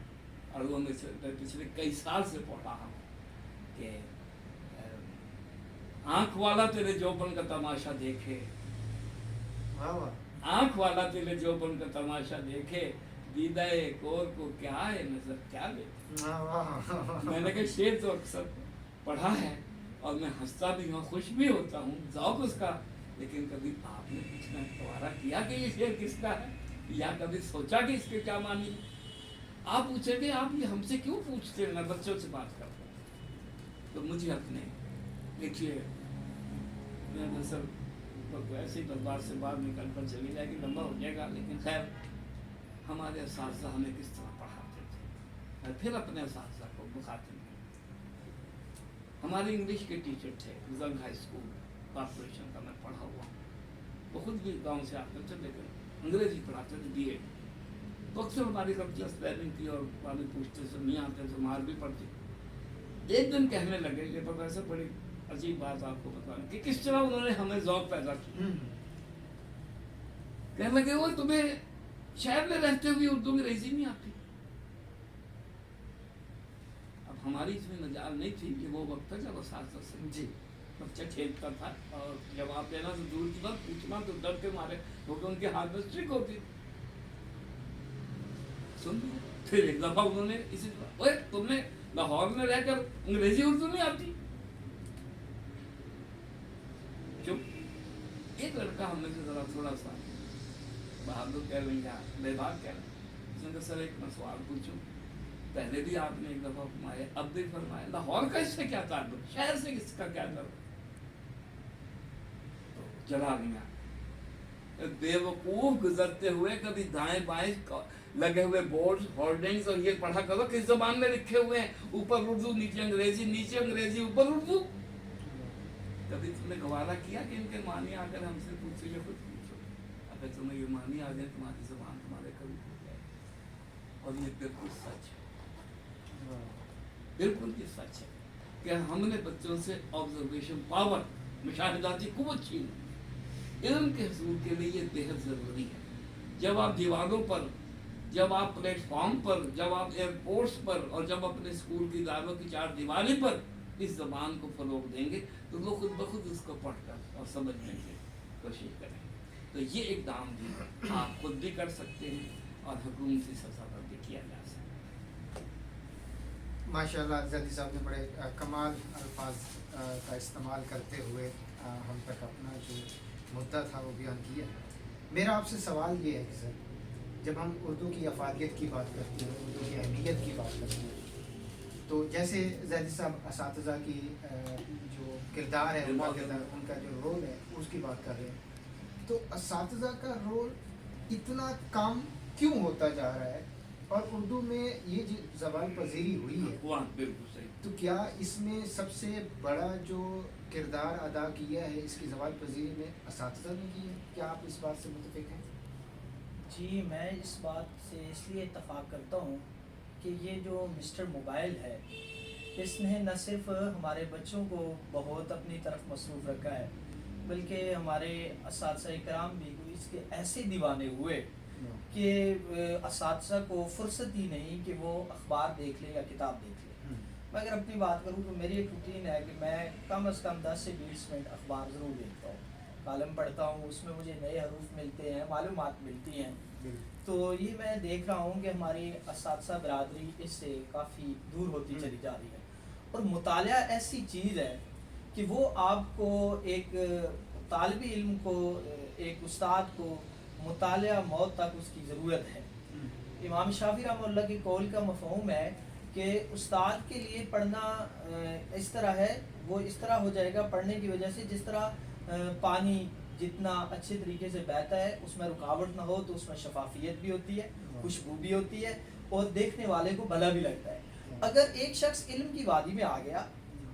और वो मैं पिछले कई साल से पढ़ रहा हूँ कि आँख वाला तेरे जोबन का तमाशा देखे, आँख वाला तेरे जोबन का तमाशा देखे, दीदाए कोर को क्या है नजर क्या ले। मैंने कहा शेर तो अक्सर पढ़ा है और मैं हंसता भी हूँ, खुश भी होता हूँ, ज़ौक़ उसका, लेकिन कभी आपने पूछना दोबारा किया कि ये शेर किसका है या कभी सोचा कि इसके क्या मानी। आप पूछेंगे आप ये हमसे क्यों पूछते हैं, मैं बच्चों से बात करता हूँ। तो मुझे अपने देखिए मैं सर तो ऐसे ही दरबार से बाहर निकल कर चली जाएगी, लंबा हो जाएगा, लेकिन खैर हमारे असातिज़ा हमें किस तरह पढ़ाते थे। मैं फिर अपने असातिज़ा को मुखातिब हूँ। हमारे इंग्लिश के टीचर थे, जंग हाई स्कूल कॉर्पोरेशन का मैं पढ़ा हुआ। वो खुद भी गांव से आते थे, लेकिन अंग्रेजी पढ़ाते थे BA। तो अक्सर हमारी कल्चर स्पेलिंग की और वाले पूछते थे, नहीं आते तो मार भी पड़ती। एक दिन कहने लगे, ये प्रोफेसर बड़ी अजीब बात आपको बताऊं कि किस तरह उन्होंने हमें ज़ौक़ पैदा किया। कहने लगे वो तुम्हें शहर में रहते हुए उर्दू अंग्रेजी नहीं आती। अब हमारी इसमें मजाल नहीं थी कि वो वक्त था जब असातिज़ा से जी बच्चा खेलता था और जवाब देना तो दूर की बात, पूछना तो डर के मारे, क्योंकि उनके हाथ में स्ट्रिक होती। सुन फिर एक दफ़ा उन्होंने इसी ओए तुमने लाहौर में रहकर अंग्रेजी उर्दू नहीं आती। थोड़ा सा बहादुर कह रहे हैं, बेबाक कह रहे हैं। उसने कहा सर एक मैं सवाल पूछूं, पहले भी आपने एक दफा फरमाया, अब भी फरमाया, लाहौर का इससे क्या ताल्लुक, शहर से इसका क्या ताल्लुक? तो चला गया बेवकूफ गुजरते हुए, कभी दाएं बाएं लगे हुए बोर्ड होर्डिंग्स और ये पढ़ा करो किस जबान में लिखे हुए हैं, ऊपर उर्दू नीचे अंग्रेजी ऊपर उर्दू। कभी तुमने गवारा किया कि इनके मानी आकर हमसे पूछो या खुद पूछो, अगर तुम्हें ये मानी आ जाए तुम्हारी जबान तुम्हारे कभी हो जाए। और ये बिल्कुल सच है, बिल्कुल ये सच है कि हमने बच्चों से ऑब्जर्वेशन पावर, मुशाहिदाती कुव्वत छीन। इल्म के हसूल के लिए ये बेहद ज़रूरी है। जब आप दीवारों पर, जब आप प्लेटफॉर्म पर, जब आप एयरपोर्ट्स पर और जब अपने स्कूल की दारों की चार दीवारी पर इस ज़बान को फ़रोग़ देंगे तो लोग खुद ब खुद उसको पढ़कर और समझने की कोशिश करेंगे। तो ये इक़दाम भी आप खुद भी कर सकते हैं और हुकूमती सतह पर भी किया जा सकता है। माशाल्लाह जैदी साहब ने बड़े कमाल अल्फाज का इस्तेमाल करते हुए हम तक अपना जो मुद्दा था वो बयान किया। मेरा आपसे सवाल ये है कि सर, जब हम उर्दू की अफादियत की बात करते हैं, उर्दू की अहमियत की बात करते हैं, तो जैसे जैदी साहब असातिज़ा की जो किरदार है, उनका जो रोल है उसकी बात कर रहे हैं, तो असातिज़ा का रोल इतना कम क्यों होता जा रहा है? और उर्दू में ये जो ज़बान पजीरी हुई है, बिल्कुल सही, तो क्या इसमें सबसे बड़ा जो किरदार अदा किया है इसकी ज़बान पजीरी में असातिज़ा ने की है? क्या आप इस बात से मुत्तफ़िक़ हैं? जी, मैं इस बात से इसलिए इत्तफ़ाक़ करता हूँ कि ये जो मिस्टर मोबाइल है, इसने न सिर्फ हमारे बच्चों को बहुत अपनी तरफ मसरूफ़ रखा है, बल्कि हमारे असातिज़ा इकराम भी इसके ऐसे दीवाने हुए कि असातिज़ा को फुर्सत ही नहीं कि वो अखबार देख ले या किताब देख ले। मैं अगर अपनी बात करूँ तो मेरी एक रूटीन है कि मैं कम से कम 10 से 20 मिनट अखबार ज़रूर देखता हूँ, कालम पढ़ता हूँ, उसमें मुझे नए हरूफ मिलते हैं, मालूमात मिलती हैं। तो ये मैं देख रहा हूँ कि हमारी असातिज़ा बरादरी इससे काफ़ी दूर होती चली जा रही है। और मुतालिया ऐसी चीज़ है कि वो आपको एक तालिब इल्म को, एक उस्ताद को मुतालिया मौत तक उसकी ज़रूरत है। इमाम शाफी रहमतुल्लाह की कौल का मफ़हूम है कि उस्ताद के लिए पढ़ना इस तरह है, वो इस तरह हो जाएगा पढ़ने की वजह से जिस तरह पानी जितना अच्छे तरीके से बहता है, उसमें रुकावट ना हो तो उसमें शफाफियत भी होती है, खुशबू भी होती है और देखने वाले को भला भी लगता है। अगर एक शख्स इल्म की वादी में आ गया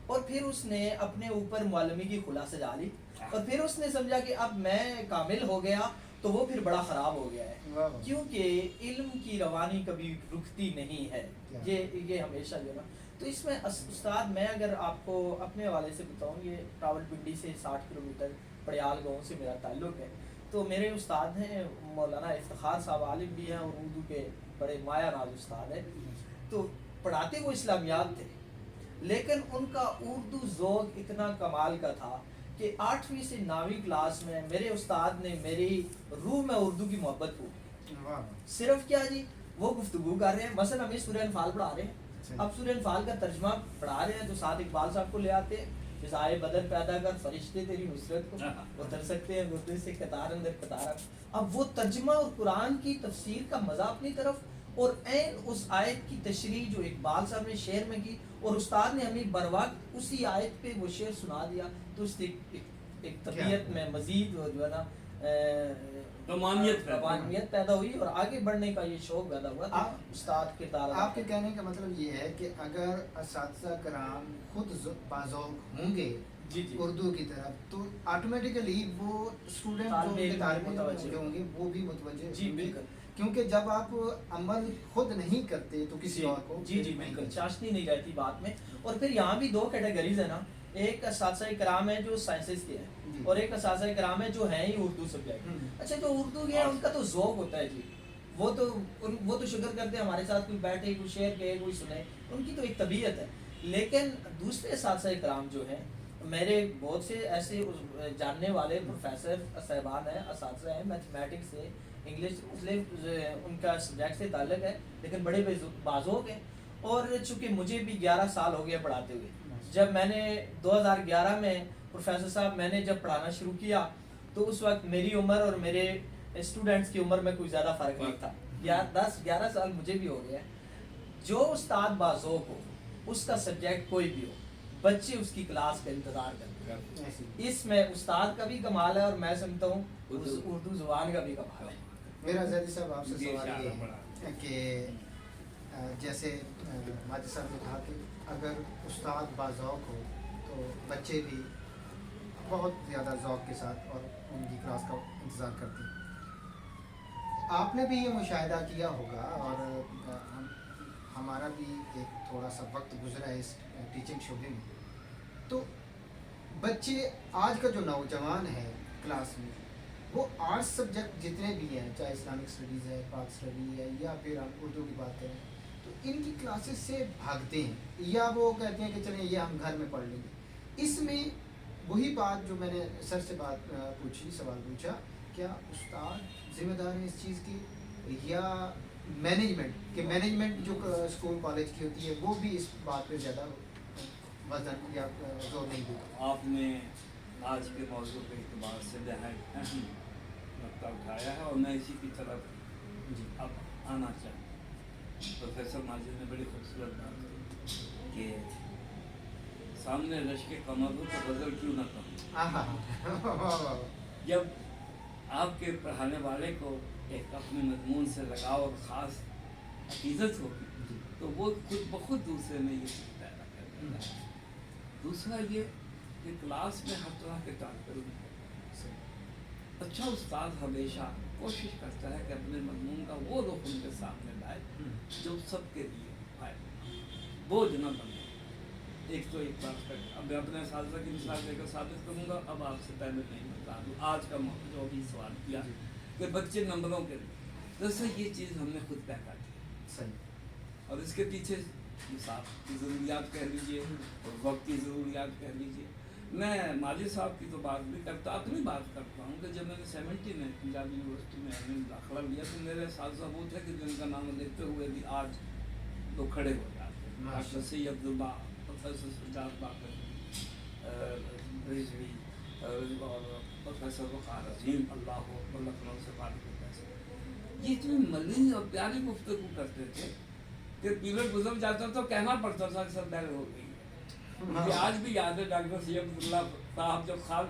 और फिर उसने अपने ऊपर मुअल्लिमी की खुला सजा ली और फिर उसने समझा कि अब मैं कामिल हो गया, तो वो फिर बड़ा ख़राब हो गया है, क्योंकि इल्म की रवानी कभी रुकती नहीं है। ये हमेशा जो ना, तो इसमें उस्ताद, मैं अगर आपको अपने हवाले से बताऊँ, ये रावलपिंडी से 60 किलोमीटर पड़ियाल गाँव से मेरा ताल्लुक़ है। तो मेरे उस्ताद हैं मौलाना इफ्तिखार साहब, आलिम भी हैं और उर्दू के बड़े माया नाज उस्ताद हैं। तो पढ़ाते वो इस्लामियात थे, लेकिन उनका उर्दू ज़ौक़ इतना कमाल का था कि 8वीं से 9वीं क्लास में मेरे उस्ताद ने मेरी रूह में उर्दू की मोहब्बत को, सिर्फ क्या जी, वो गुफ्तगू कर रहे हैं, मसलन हमें सूरह अनफाल पढ़ा रहे हैं, अब सूरह अनफाल का तर्जमा पढ़ा रहे हैं तो साथ इकबाल साहब को ले आते हैं, फिजाए बदर पैदा कर फरिश्ते तेरी नुसरत को उतर सकते हैं गुर्दे से कतार अंदर कतार। अब वो तर्जमा और कुरान की तफसीर का मज़ा अपनी तरफ, और ऐन उस आयत की तशरीह जो इकबाल साहब ने शेर में की और उस्ताद ने हमें बर वक्त उसी आयत पे वो शेर सुना दिया, तो उससे एक तबीयत में मज़ीद जो है ना रवानियत पैदा हुई और आगे बढ़ने का ये शौक़ पैदा हुआ। तो उस्ताद के तार, आपके कहने का मतलब ये है कि अगर असातिज़ा कराम खुद बाज़ौक़ होंगे जी उर्दू की तरफ, तो ऑटोमेटिकली वो स्टूडेंट जो होंगे वो भी मुतवज्जे। जी बिल्कुल, क्योंकि जब आप अमल खुद नहीं करते तो किसी और को जी बिल्कुल चाशनी नहीं रहती बात में। और फिर यहाँ भी 2 कैटेगरीज है ना, एक असातिज़ा इकराम है जो साइंसेस के हैं और एक असातिज़ा इकराम है जो है ही उर्दू सब्जेक्ट। अच्छा, जो उर्दू के हैं उनका तो ज़ौक़ होता है जी, वो तो शुक्र करते हैं हमारे साथ कोई बैठे, कोई शेर कहे, कोई सुने, उनकी तो एक तबीयत है। लेकिन दूसरे असातिज़ा इकराम जो हैं, मेरे बहुत से ऐसे जानने वाले प्रोफेसर साहबान हैं, असातिज़ा हैं मैथमेटिक्स से, इंग्लिश, उनका सब्जेक्ट से ताल्लुक़ है, लेकिन बड़े बाज़ौक़ हैं। और चूँकि मुझे भी 11 साल हो गया पढ़ाते हुए, जब मैंने 2011 में प्रोफेसर साहब मैंने जब पढ़ाना शुरू किया تو اس وقت میری عمر اور میرے اسٹوڈنٹس کی عمر میں کوئی زیادہ فرق نہیں تھا، 10-11 سال مجھے بھی ہو گیا. جو استاد باذوق ہو، اس کا سبجیکٹ کوئی بھی ہو، بچے اس کی کلاس کا انتظار کرتے ہیں. اس میں استاد کا بھی کمال ہے اور میں سمجھتا ہوں اردو زبان کا بھی کمال ہے. میرا زیدی صاحب آپ سے سوال یہ ہے کہ جیسے ماجد صاحب نے کہا کہ اگر استاد باذوق ہو تو بچے بھی بہت زیادہ ذوق کے ساتھ اور ان کی کلاس کا انتظار کرتے ہیں. آپ نے بھی یہ مشاہدہ کیا ہوگا اور ہمارا بھی ایک تھوڑا سا وقت گزرا ہے اس ٹیچنگ شعبے میں. تو بچے آج کا جو نوجوان ہے کلاس میں، وہ آرٹس سبجیکٹ جتنے بھی ہیں، چاہے اسلامک اسٹڈیز ہے، پاک اسٹڈی ہے، یا پھر ہم اردو کی بات کریں، تو ان کی کلاسز سے بھاگتے ہیں یا وہ کہتے ہیں کہ چلیں یہ ہم گھر میں پڑھ لیں گے. اس میں وہی بات جو میں نے سر سے بات پوچھی، سوال پوچھا، کیا استاد ذمہ دار ہیں اس چیز کی یا مینجمنٹ، کہ مینجمنٹ جو اسکول کالج کی ہوتی ہے وہ بھی اس بات پہ زیادہ وزن یا زور نہیں دیتا؟ آپ نے آج کے موضوع کے اعتبار سے نہایت اہم نقطہ اٹھایا ہے اور میں اسی کی طرف اب آنا چاہوں. پروفیسر ماجد نے بڑی خوبصورت بات کی کہ سامنے رشک کمر ہو تو غزل کیوں نہ کہوں. جب آپ کے پڑھانے والے کو ایک اپنے مضمون سے لگاؤ اور خاص عقیدت ہوگی تو وہ خود بخود دوسرے میں یہ پیدا کر دے گا. دوسرا یہ کہ کلاس میں ہر طرح کے طالب علم ہیں. اچھا استاد ہمیشہ کوشش کرتا ہے کہ اپنے مضمون کا وہ رخ ان کے سامنے لائے جو سب کے لیے فائدہ، بوجھ نہ بنے. ایک تو ایک بات کر اب میں اپنے اساتذہ کی مثال دے کر ثابت کروں گا. اب آپ سے پہلے نہیں بتا دوں آج کا جو بھی سوال کیا کہ بچے نمبروں کے لیے، دراصل یہ چیز ہم نے خود پیدا کی اور اس کے پیچھے نصاب کی ضروریات کہہ لیجیے اور وقت کی ضروریات کہہ لیجیے. میں ماجد صاحب کی تو بات بھی کرتا، اپنی بات کرتا ہوں کہ جب میں نے 70 میں پنجاب یونیورسٹی میں ایم اے داخلہ لیا تو میرے اساتذہ وہ تھے کہ جن کا نام لیتے ہوئے بھی آج لوگ کھڑے ہو جاتے ہیں. ڈاکٹر سید عبداللہ، پروفیسر سجاد باقر رضوی اور پروفیسر وقار عظیم، اللہ اکبر، لکھنؤ سے فارغ پروفیسر. یہ اتنی ملین اور پیاری گفتگو کرتے تھے کہ پیریڈ گزر جاتا تو کہنا پڑتا تھا کہ سر بیل ہو گئی. مجھے آج بھی یاد ہے ڈاکٹر سید عبداللہ صاحب جب خال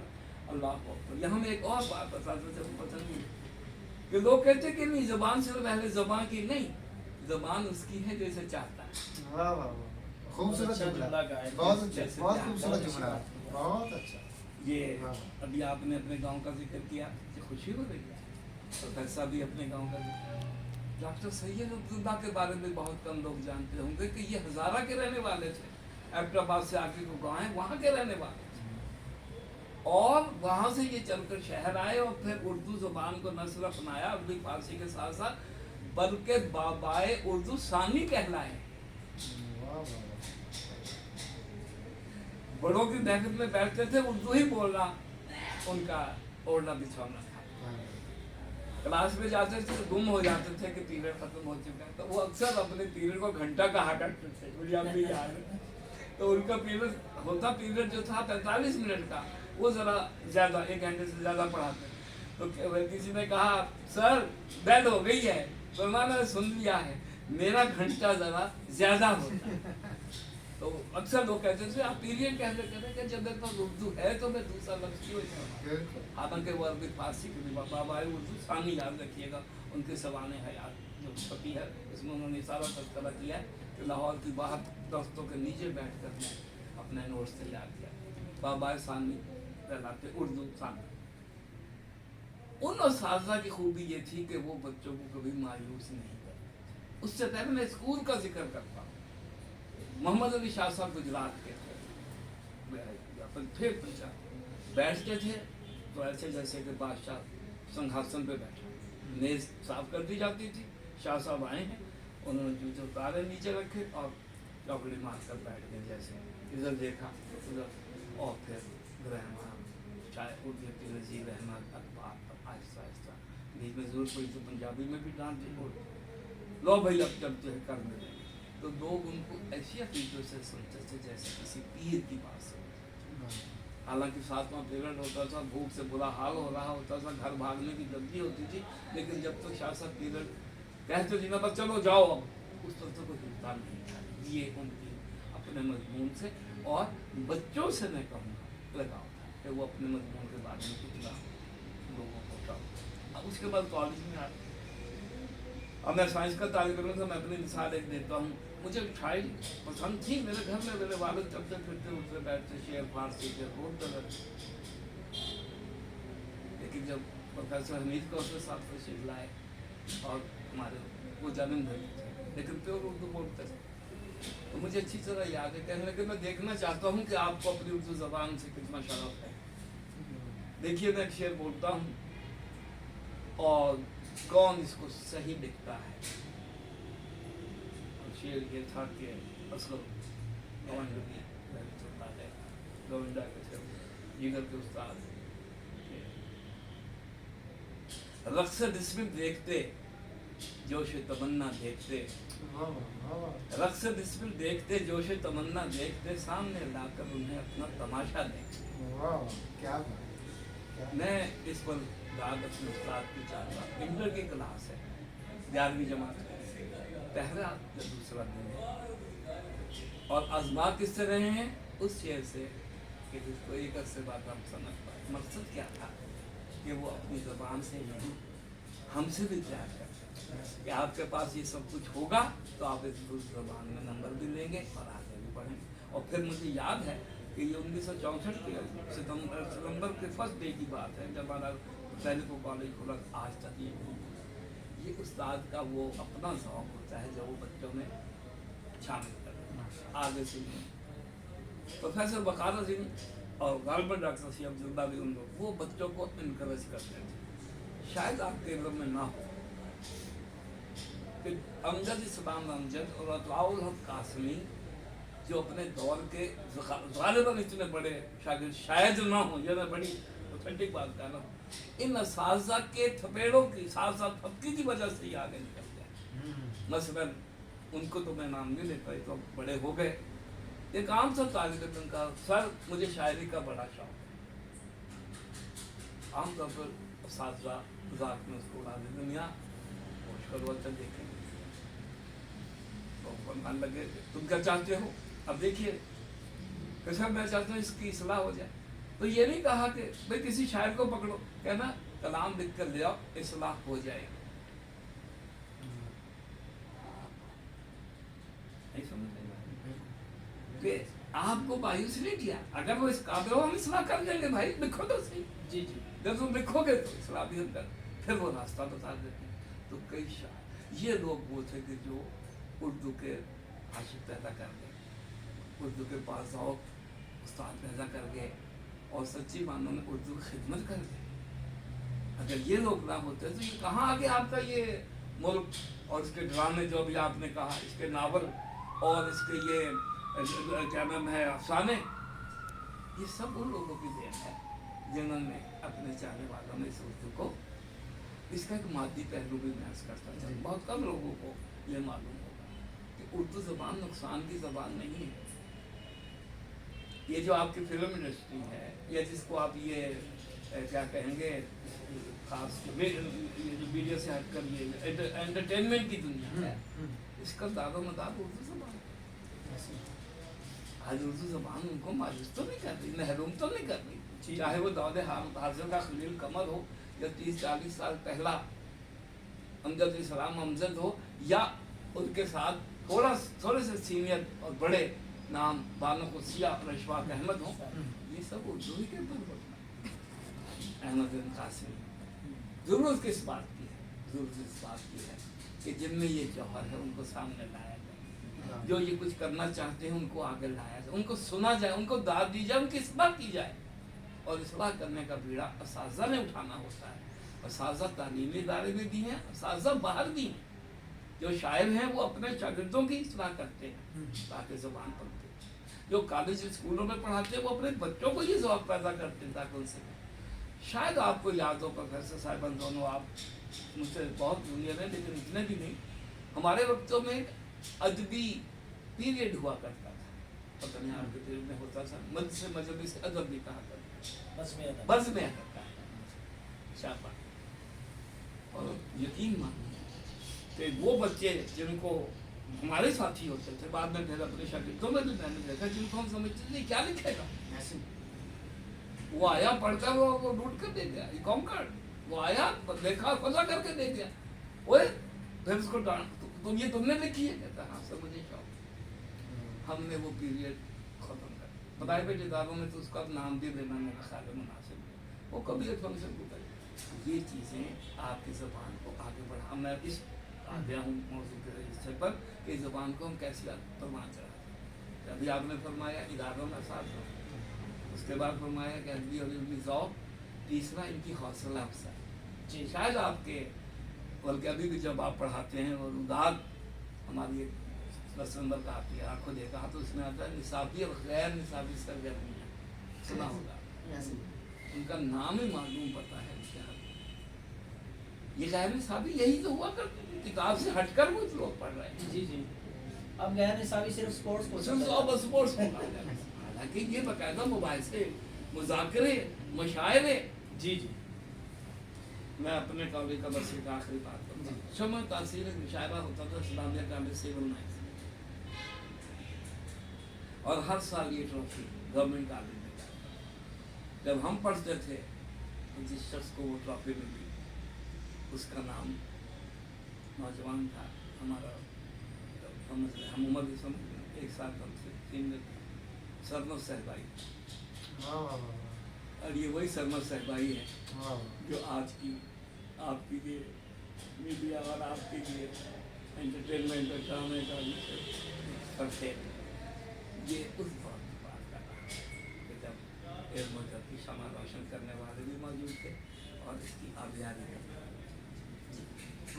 اللہ اکبر. یہاں میں ایک اور بات بتاتا تھا، پسند نہیں کہ لوگ کہتے کہ نہیں زبان صرف اہل زبان کی نہیں، زبان اس کی ہے جو اسے چاہتا ہے. واہ واہ واہ، خوبصورت جملہ، بہت اچھا، بہت خوبصورت جملہ، بہت اچھا. یہ ابھی آپ نے اپنے گاؤں کا ذکر کیا کہ خوشی ہو رہی ہے. پروفیسر بھی اپنے گاؤں کا ذکر. ڈاکٹر سید عبداللہ کے بارے میں بہت کم لوگ جانتے ہوں گے کہ یہ ہزارہ کے رہنے والے تھے. ایبٹ آباد سے آگے کو گاؤں ہے وہاں کے رہنے والے تھے اور وہاں سے یہ چل کر شہر آئے اور پھر اردو زبان کو نہ صرف اپنایا عربی فارسی کے ساتھ ساتھ بلکہ بابائے اردو ثانی کہلائے. بڑوں کی محفل میں بیٹھتے تھے، اردو ہی بولنا ان کا اوڑھنا بچھونا تھا. کلاس میں جاتے تھے تو گم ہو جاتے تھے کہ پیریڈ ختم ہو چکا ہے. تو وہ اکثر اپنے پیریڈ کو گھنٹہ کہا کرتے تھے، مجھے اب بھی یاد ہے. تو ان کا پیریڈ ہوتا، پیریڈ جو تھا 45 منٹ کا، وہ ذرا زیادہ 1 گھنٹے سے زیادہ پڑھاتے. تو کسی نے کہا سر بیل ہو گئی ہے، تو میں نے سن لیا ہے، میرا گھنٹہ ذرا زیادہ ہوتا ہے. تو اکثر لوگ کہتے تھے آپ پیریڈ کہتے کہتے کہ جب میرے پاس اردو ہے تو میں دوسرا لفظ کیوں استعمال. حالانکہ وہ عربی فارسی کی بابائے اردو ثانی یاد رکھیے گا. ان کے سوانح حیات جو پتی ہے اس میں انہوں نے سارا تذکرہ کیا ہے کہ لاہور کی باہر درختوں کے نیچے بیٹھ کر میں اپنے نوٹس تیار کیا. بابائے ثانی کہلاتے اردو ثانی. ان اساتذہ کی خوبی یہ تھی کہ وہ بچوں کو کبھی مایوس نہیں کرتے. اس سے پہلے میں اسکول کا ذکر کرتا ہوں. محمد علی شاہ صاحب گجرات کے تھے، پھر بیٹھتے تھے تو ایسے جیسے کہ بادشاہ سنگھاسن پہ بیٹھا، میز صاف کر دی جاتی تھی. شاہ صاحب آئے ہیں، انہوں نے جوتے اتارے نیچے رکھے اور چوکڑی مار کر بیٹھ گئے. جیسے ادھر دیکھا ادھر، اور پھر رحمان چائے اردو کی رضی رحمان اخبار آہستہ آہستہ بیچ میں ضرورت پڑی تو پنجابی میں بھی ڈانٹ دی. لو بھائی اب جب جو ہے کرنے لگے تو لوگ ان کو ایسی عقیدتوں سے سنتے تھے جیسے کسی پیر کی بات سنتے. हालांकि 7वां पीरियड होता था, भूख से बुरा हाल हो रहा होता था, घर भागने की जल्दी होती थी, लेकिन जब तक 7 पीरियड कहते थे ना बस चलो जाओ, अब उस तरह से कोई हिलता नहीं था। ये उनकी अपने मजमून से और बच्चों से मैं कहूँगा लगाव था कि वो अपने मजमून के बारे में कितना लोगों को था। अब उसके बाद कॉलेज में आ, अब मैं साइंस का तालिब इल्म था। मैं अपनी मिसाल एक देता हूँ, मुझे शायरी पसंद थी, मेरे घर में मेरे वालिद चलते फिरते उठते बैठते शेर फारसी शेर बोलते रहते। लेकिन जब प्रोफेसर हमीद को उसके साथ तशरीफ लाए और हमारे वो जन्म धनी थे, लेकिन प्योर उर्दू बोलते थे, तो मुझे अच्छी तरह याद है। कहने लगे मैं देखना चाहता हूँ कि आपको अपनी उर्दू ज़बान से कितना शरफ है। देखिए मैं एक शेर बोलता हूँ और कौन इसको सही लिखता है। और शेर ये था कि असलम गोविंदा के जिगर के उस्ताद रक्स बिस्मिल देखते जोश तमन्ना देखते, रक्स बिस्मिल देखते जोश तमन्ना देखते, सामने लाकर उन्हें अपना तमाशा देखते। क्या बात, क्या मैं इस पर दाद अपने उस्ताद की चाहता, इंटर की क्लास है, 11वीं जमात पहला या दूसरा दिन है, और आजमा किससे रहे हैं उस शेर से कि जिसको एक से बात हम समझ पाए। मकसद क्या था कि वो अपनी ज़बान से नहीं हमसे भी प्यार करते हैं कि आपके पास ये सब कुछ होगा तो आप इस ज़बान में नंबर भी लेंगे और आगे भी बढ़ेंगे। और फिर मुझे याद है कि ये 1964 के सितंबर के फर्स्ट डे की बात है, जब हमारा पहले को कॉलेज खुला, आज तक ये उस्ताद का वो अपना शौक होता है जो वो बच्चों में शामिल कर आगे सुनिए। प्रोफेसर बकार सिंह और गालबर्ट डॉक्टर सी अब्दुल्ला भी उन लोग वो बच्चों को इनकरेज करते थे। शायद आपके इल्म में ना हो कि अमजद इस्लाम अमजद और अतवाउल हक कासमी जो अपने दौर के गालिबन इतने बड़े शागिर्द शायद ना हो, यह मैं बड़ी ऑथेंटिक बात कर रहा हूँ, इन असाज़ा के थपेड़ों की साथ साथ थपकी की वजह से ही आगे निकल गए। मसलन उनको तो मैं नाम नहीं लेता, तो बड़े हो गए। एक आम सा तालिब इल्म का सर मुझे शायरी का बड़ा शौक है। आमतौर पर असाज़ा ज़ात में उसको उड़ा दे दुनिया होश करो अच्छा देखेंगे तो फरमान लगे तुम क्या चाहते हो। अब देखिए कैसा मैं चाहता हूँ इसकी इस्लाह हो जाए, तो ये नहीं कहा कि भाई किसी शायर को पकड़ो, कहना कलाम लिख कर ले आओ इस्लाह हो जाएगी। कि आपको मायूस नहीं किया, अगर वो इस काबिल हो हम इस्लाह कर देंगे भाई, लिखो तो सही। जी जी, जब तुम लिखोगे तो इस्लाह भी हम कर, फिर वो रास्ता बता देते हैं। तो कई शायर ये लोग वो थे कि जो उर्दू के आशिक पैदा कर गए, उर्दू के पास आओ उस्ताद पैदा कर गए और सच्ची मानों में उर्दू की खिदमत कर गए। अगर ये लोग ना होते तो ये कहाँ आगे आपका ये मुल्क और इसके ड्रामे जो अभी आपने कहा, इसके नावल और इसके ये क्या नाम है अफसाने, ये सब उन लोगों की देन है जिन्होंने अपने चाहने वालों में इस उर्दू को, इसका एक मादी पहलू भी महसूस करता है। बहुत कम लोगों को ये मालूम होगा कि उर्दू ज़बान नुकसान की ज़बान नहीं है। ये जो आपकी फिल्म इंडस्ट्री है या जिसको आप ये क्या कहेंगे खास ये जो वीडियो से हटकर ये एंटरटेनमेंट की दुनिया है, इसका दारो मदार उर्दू ज़बान है। आज उर्दू ज़बान उनको मायूस तो नहीं कर रही, महरूम तो नहीं कर रही, चाहे वो दौद हाजिर का खलील कमर हो या 30-40 साल पहला अमजद इस्लाम अमजद हो या उनके साथ थोड़े से सीनियर और बड़े नाम बानो खुशिया और अशफाक अहमद हो, ये सब उर्दू ही के ऊपर बोलना। अहमद बिन कासिम ज़रूरत किस बात की है, ज़रूरत इस बात की है कि जिनमें ये जौहर है उनको सामने लाया जाए, जो ये कुछ करना चाहते हैं उनको आगे लाया जाए, उनको सुना जाए, उनको दाद दी जाए, उनकी इस्लाह की जाए। और इस्लाह करने का बीड़ा असाज़ा ने उठाना होता है। असाज़ा तालीमी इदारे में भी हैं, असाज़ा बाहर भी हैं। जो शायर हैं वो अपने शागिर्दों की इस्लाह करते हैं ताकि ज़बान पढ़ते हैं। जो कॉलेज स्कूलों में पढ़ाते हैं वो अपने बच्चों को ये ज़ौक़ पैदा करते हैं ताकि उनसे, शायद आपको याद हो प्रोफेसर साहिबान दोनों आप मुझसे बहुत जूनियर हैं लेकिन इतने भी नहीं, हमारे वक्तों में अदबी पीरियड हुआ करता था, पता नहीं आपके पीरियड में होता था, मजलिस से अदब भी कहा करता बस में करता है। शाबाश। और यकीन मानिए कि वो बच्चे जिनको हमारे साथी होते थे, बाद में फिर अपने शागिर्दों में भी मैंने देखा, जिनको हम समझते थे क्या लिखेगा, ऐसे वो आया पढ़कर वो नोट कर दे गया, कॉन्कर्ड, वो आया देखा पता करके दे गया, ओए फिर उसको डांट, तुम ये तुमने लिखी है, कहता हाँ सब मुझे शौक। हमने वो पीरियड खत्म कर बताए पे किताबों में, तो उसका नाम भी देना मेरा ख्याल है मुनासिब है, वो कभी एक फंक्शन को करे। ये चीज़ें आपकी ज़बान को आगे बढ़ा, मैं इस आ गया हूँ मौजूद के रजिस्टर पर कि इस ज़बान को हम कैसे परवान चढ़ाते। अभी आपने फरमाया इदारों का साथ दो, उसके बाद फरमाया कि अदबी और इल्मी ज़ौक़, तीसरा इनकी हौसला अफजाई। जी शायद आपके, बल्कि अभी भी जब आप पढ़ाते हैं और उदाद हमारी एक 10 नंबर का आती है, आपको देखा तो उसमें आता है निसाबी और गैर निसाबी सरगर्मियाँ, सुना होगा, उनका नाम ही मालूम पता है उसके हाथ में। ये गैर निसाबी यही तो हुआ करती थी, किताब से हटकर कुछ लोग पढ़ रहे हैं। जी जी, अब गैर निसाबी सिर्फ स्पोर्ट्स को स्पोर्ट्स को हालांकि ये बाकायदा मुबाहिसे, मुज़ाकरे, मुशायरे। जी जी, मैं अपने कॉलेज का बस एक आखिरी बात करूँगा। शमा तासीर मुशायरा होता था इस्लामिया कॉलेज सिविल लाइन्स, और हर साल ये ट्रॉफी गवर्नमेंट कॉलेज में जाता था। जब हम पढ़ते थे तो जिस शख्स को वो ट्रॉफी मिली, उसका नाम नौजवान था हमारा, हम उम्र भी समझ गए, एक साल कम से सीनियर, सरमद सहबाई। और ये वही सरमद सहबाई है जो आज की आपके लिए मीडिया और आपके लिए एंटरटेनमेंट और ड्रामे का करते हैं। ये उस दौर की बात कर रहा है कि जब इल्म और अदब की शमा रोशन करने वाले भी मौजूद थे और इसकी आबियारी है।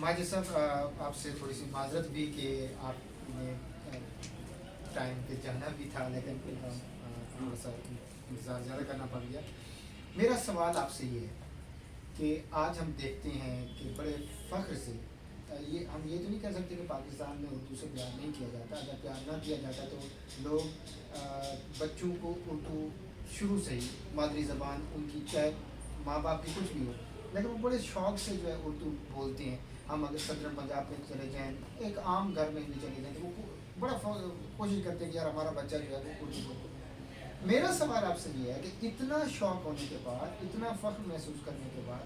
माजिद साहब, आपसे थोड़ी सी माजरत भी कि आपने टाइम पे जाना भी था, लेकिन थोड़ा सा इंतज़ार ज़्यादा करना पड़ गया। मेरा सवाल आपसे ये है कि आज हम देखते हैं कि बड़े फ़ख्र से, ये हम ये तो नहीं कह सकते कि पाकिस्तान में उर्दू से प्यार नहीं किया जाता, अगर प्यार ना किया जाता तो लोग बच्चों को उर्दू शुरू से ही मादरी ज़बान उनकी, चाहे माँ बाप की कुछ भी हो, लेकिन वो बड़े शौक़ से जो है उर्दू बोलते हैं। हम अगर सदर पंजाब में चले जाएँ, एक आम घर में भी चले जाएँ, तो वो बड़ा कोशिश करते हैं कि यार हमारा बच्चा जो है वो उर्दू बोले। मेरा सवाल आपसे ये है कि इतना शौक़ होने के बाद, इतना फ़ख्र महसूस करने के बाद,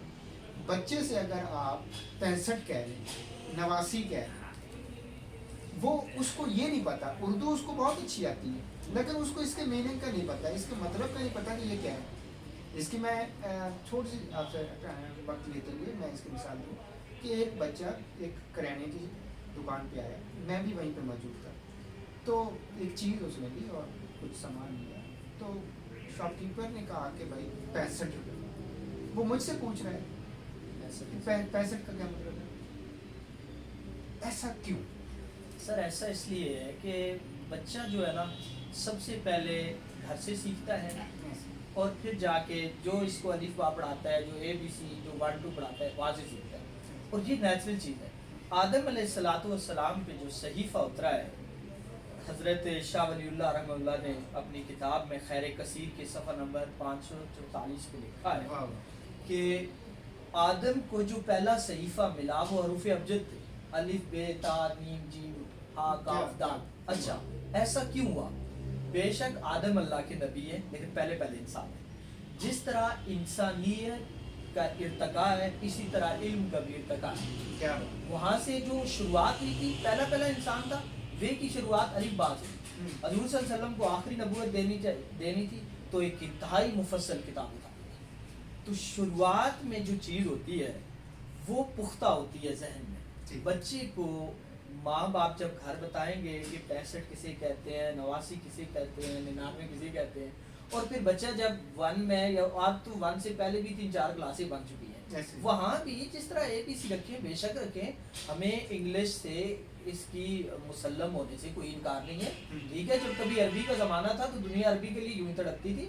बच्चे से अगर आप 65 कह रहे हैं, 89 कह रहे हैं, वो उसको ये नहीं पता, उर्दू उसको बहुत अच्छी आती है, लेकिन उसको इसके मीनिंग का नहीं पता, इसके मतलब का नहीं पता कि ये क्या है। इसकी मैं थोड़ी सी आपसे वक्त लेते हुए मैं इसकी मिसाल दूँ कि एक बच्चा एक करियाने की दुकान पे आया, मैं भी वहीं पे मौजूद था, तो एक चीज़ उसने ली और कुछ सामान लिया, तो शॉपकीपर ने कहा कि भाई 65 रुपये। वो मुझसे पूछ रहा है 65 का क्या मतलब है, ऐसा क्यों? सर ऐसा इसलिए है कि बच्चा जो है ना, सबसे पहले घर से सीखता है और फिर जाके जो इसको अलिफ बा पढ़ाता है, जो ABC, जो 1 2 पढ़ाता है, वहाँ से सीखता है। और ये नेचुरल चीज़ है। आदम अलैहिस्सलाम पे जो सहीफ़ा उतरा है, हज़रत शाह वलीउल्लाह रहमतुल्लाह ने अपनी किताब में खैर कसीर के सफ़ा नंबर 544 पे लिखा है कि आदम को जो पहला सहीफ़ा मिला वो हरूफ अबजद थे, अलिफ बे ता नीम जीम हा काफ दाल। अच्छा, ऐसा क्यों हुआ? बेशक आदम अल्लाह के नबी है, लेकिन पहले इंसान है। जिस तरह इंसानियत का इर्तका है, इसी तरह इल्म का भी इर्तका है। क्या वहाँ से जो शुरुआत हुई थी, पहला इंसान था, वे की शुरुआत अलिफ बा से। हज़ूर सल्लल्लाहु अलैहि वसल्लम को आखिरी नबूवत देनी थी, तो एक इंतहाई मुफस्सल किताब था। तो शुरुआत में जो चीज़ होती है वो पुख्ता होती है जहन में। बच्चे को माँ बाप जब घर बताएंगे कि 65 किसे कहते हैं, 89 किसे कहते हैं, 99 किसे कहते हैं, और फिर बच्चा जब 1 में, या अब तो 1 से पहले भी 3-4 क्लासें बन चुकी हैं, वहाँ भी जिस तरह ABC रखें, बेशक रखें, हमें इंग्लिश से इसकी मुसल्लम होने से कोई इनकार नहीं है। ठीक है, जब कभी अरबी का ज़माना था तो दुनिया अरबी के लिए यूँ ही तड़पती थी,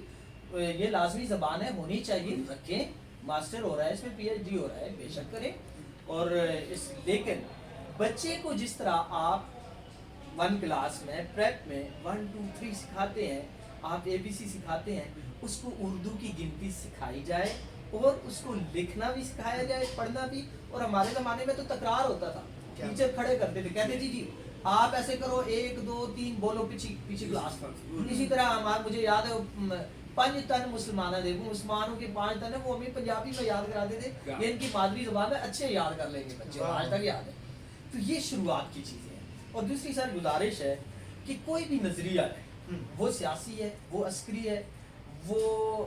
ये लाजमी ज़बान है, होनी चाहिए, रखें। मास्टर हो रहा है, इसमें PhD हो रहा है, बेशक करें। और लेकिन बच्चे को जिस तरह आप 1 क्लास में प्रेप में 1 2 3 सिखाते हैं, आप ABC सिखाते हैं, اس کو اردو کی گنتی سکھائی جائے اور اس کو لکھنا بھی سکھایا جائے، پڑھنا بھی. اور ہمارے زمانے میں تو تکرار ہوتا تھا، ٹیچر کھڑے کرتے تھے، کہتے جی آپ ایسے کرو 1 2 3 بولو، پیچھے کلاس پر. اسی طرح مجھے یاد ہے 5 تن مسلمان ہیں، مسلمانوں کے 5 تن ہیں، وہ ہمیں پنجابی میں یاد کراتے تھے، یہ ان کی مادری زبان ہے، اچھے یاد کر لیں گے بچے، آج تک یاد ہے. تو یہ شروعات کی چیزیں ہیں. اور دوسری سر گزارش ہے کہ کوئی بھی نظریہ ہے، وہ سیاسی ہے، وہ عسکری ہے، وہ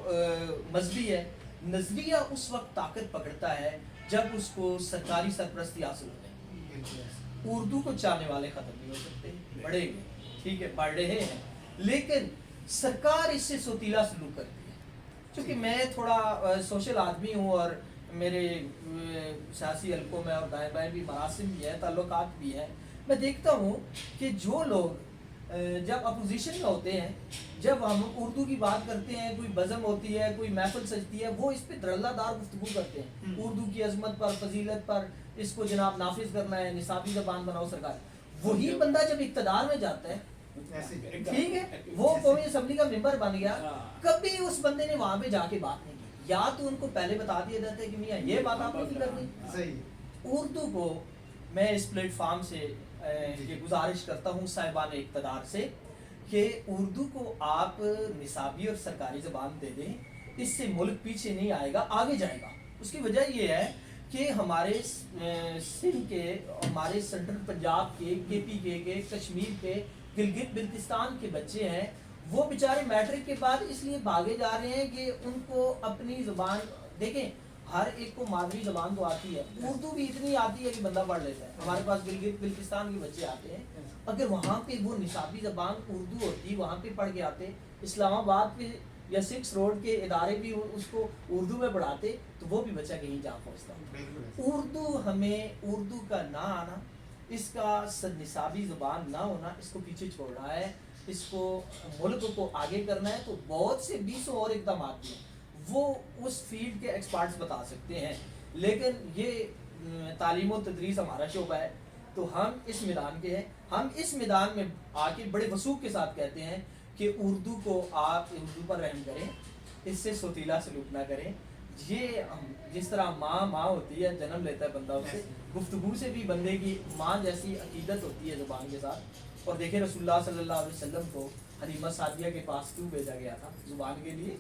مذہبی ہے، نظریہ اس وقت طاقت پکڑتا ہے جب اس کو سرکاری سرپرستی حاصل ہوتے ہیں. اردو کو چاہنے والے ختم نہیں ہو سکتے، بڑھیں گے، ٹھیک ہے، بڑھ رہے ہیں، لیکن سرکار اس سے سوتیلا سلوک کرتی ہے. چونکہ میں تھوڑا سوشل آدمی ہوں اور میرے سیاسی حلقوں میں اور دائیں بائیں بھی مراسم بھی ہیں، تعلقات بھی ہیں، میں دیکھتا ہوں کہ جو لوگ جب اپوزیشن میں ہوتے ہیں، جب ہم اردو کی بات کرتے ہیں، کوئی بزم ہوتی ہے، کوئی محفل سجتی ہے، وہ اس پہ دھڑلہ دار گفتگو کرتے ہیں اردو کی عظمت پر، فضیلت پر، اس کو جناب نافذ کرنا ہے، نصابی زبان بناؤ سرکار. وہی بندہ جب اقتدار میں جاتا ہے، ٹھیک ہے، وہ قومی اسمبلی کا ممبر بن گیا، کبھی اس بندے نے وہاں پہ جا کے بات نہیں کی. یا تو ان کو پہلے بتا دیا جاتا ہے کہ میاں یہ بات آپ نے نہیں کرنی. اردو کو میں اس پلیٹ فارم سے یہ گزارش کرتا ہوں صاحبان اقتدار سے کہ اردو کو آپ نصابی اور سرکاری زبان دے دیں، اس سے ملک پیچھے نہیں آئے گا، آگے جائے گا. اس کی وجہ یہ ہے کہ ہمارے سندھ کے، ہمارے سینٹرل پنجاب کے پی کے کشمیر کے، گلگت بلتستان کے بچے ہیں، وہ بیچارے میٹرک کے بعد اس لیے بھاگے جا رہے ہیں کہ ان کو اپنی زبان، دیکھیں ہر ایک کو مادری زبان تو آتی ہے، اردو بھی اتنی آتی ہے کہ بندہ پڑھ لیتا ہے. ہمارے پاس گلگت بلتستان کے بچے آتے ہیں، اگر وہاں پہ وہ نصابی زبان اردو ہوتی، وہاں پہ پڑھ کے آتے، اسلام آباد پہ یا 6 روڈ کے ادارے بھی اس کو اردو میں پڑھاتے، تو وہ بھی بچہ کہیں جا پہنچتا. اردو ہمیں، اردو کا نہ آنا، اس کا نصابی زبان نہ ہونا اس کو پیچھے چھوڑ رہا ہے. اس کو ملک کو آگے کرنا ہے. تو بہت سے 20 اور اقدامات ہیں، وہ اس فیلڈ کے ایکسپرٹس بتا سکتے ہیں، لیکن یہ تعلیم و تدریس ہمارا شعبہ ہے، تو ہم اس میدان کے ہیں. ہم اس میدان میں آ کے بڑے وثوق کے ساتھ کہتے ہیں کہ اردو کو آپ اردو پر رحم کریں، اس سے سوتیلا سلوک نہ کریں. یہ جس طرح ماں ہوتی ہے، جنم لیتا ہے بندہ، اسے گفتگو سے بھی بندے کی ماں جیسی عقیدت ہوتی ہے زبان کے ساتھ. اور دیکھیں رسول اللہ صلی اللہ علیہ وسلم کو حلیمہ سعدیہ کے پاس کیوں بھیجا گیا تھا؟ زبان کے لیے،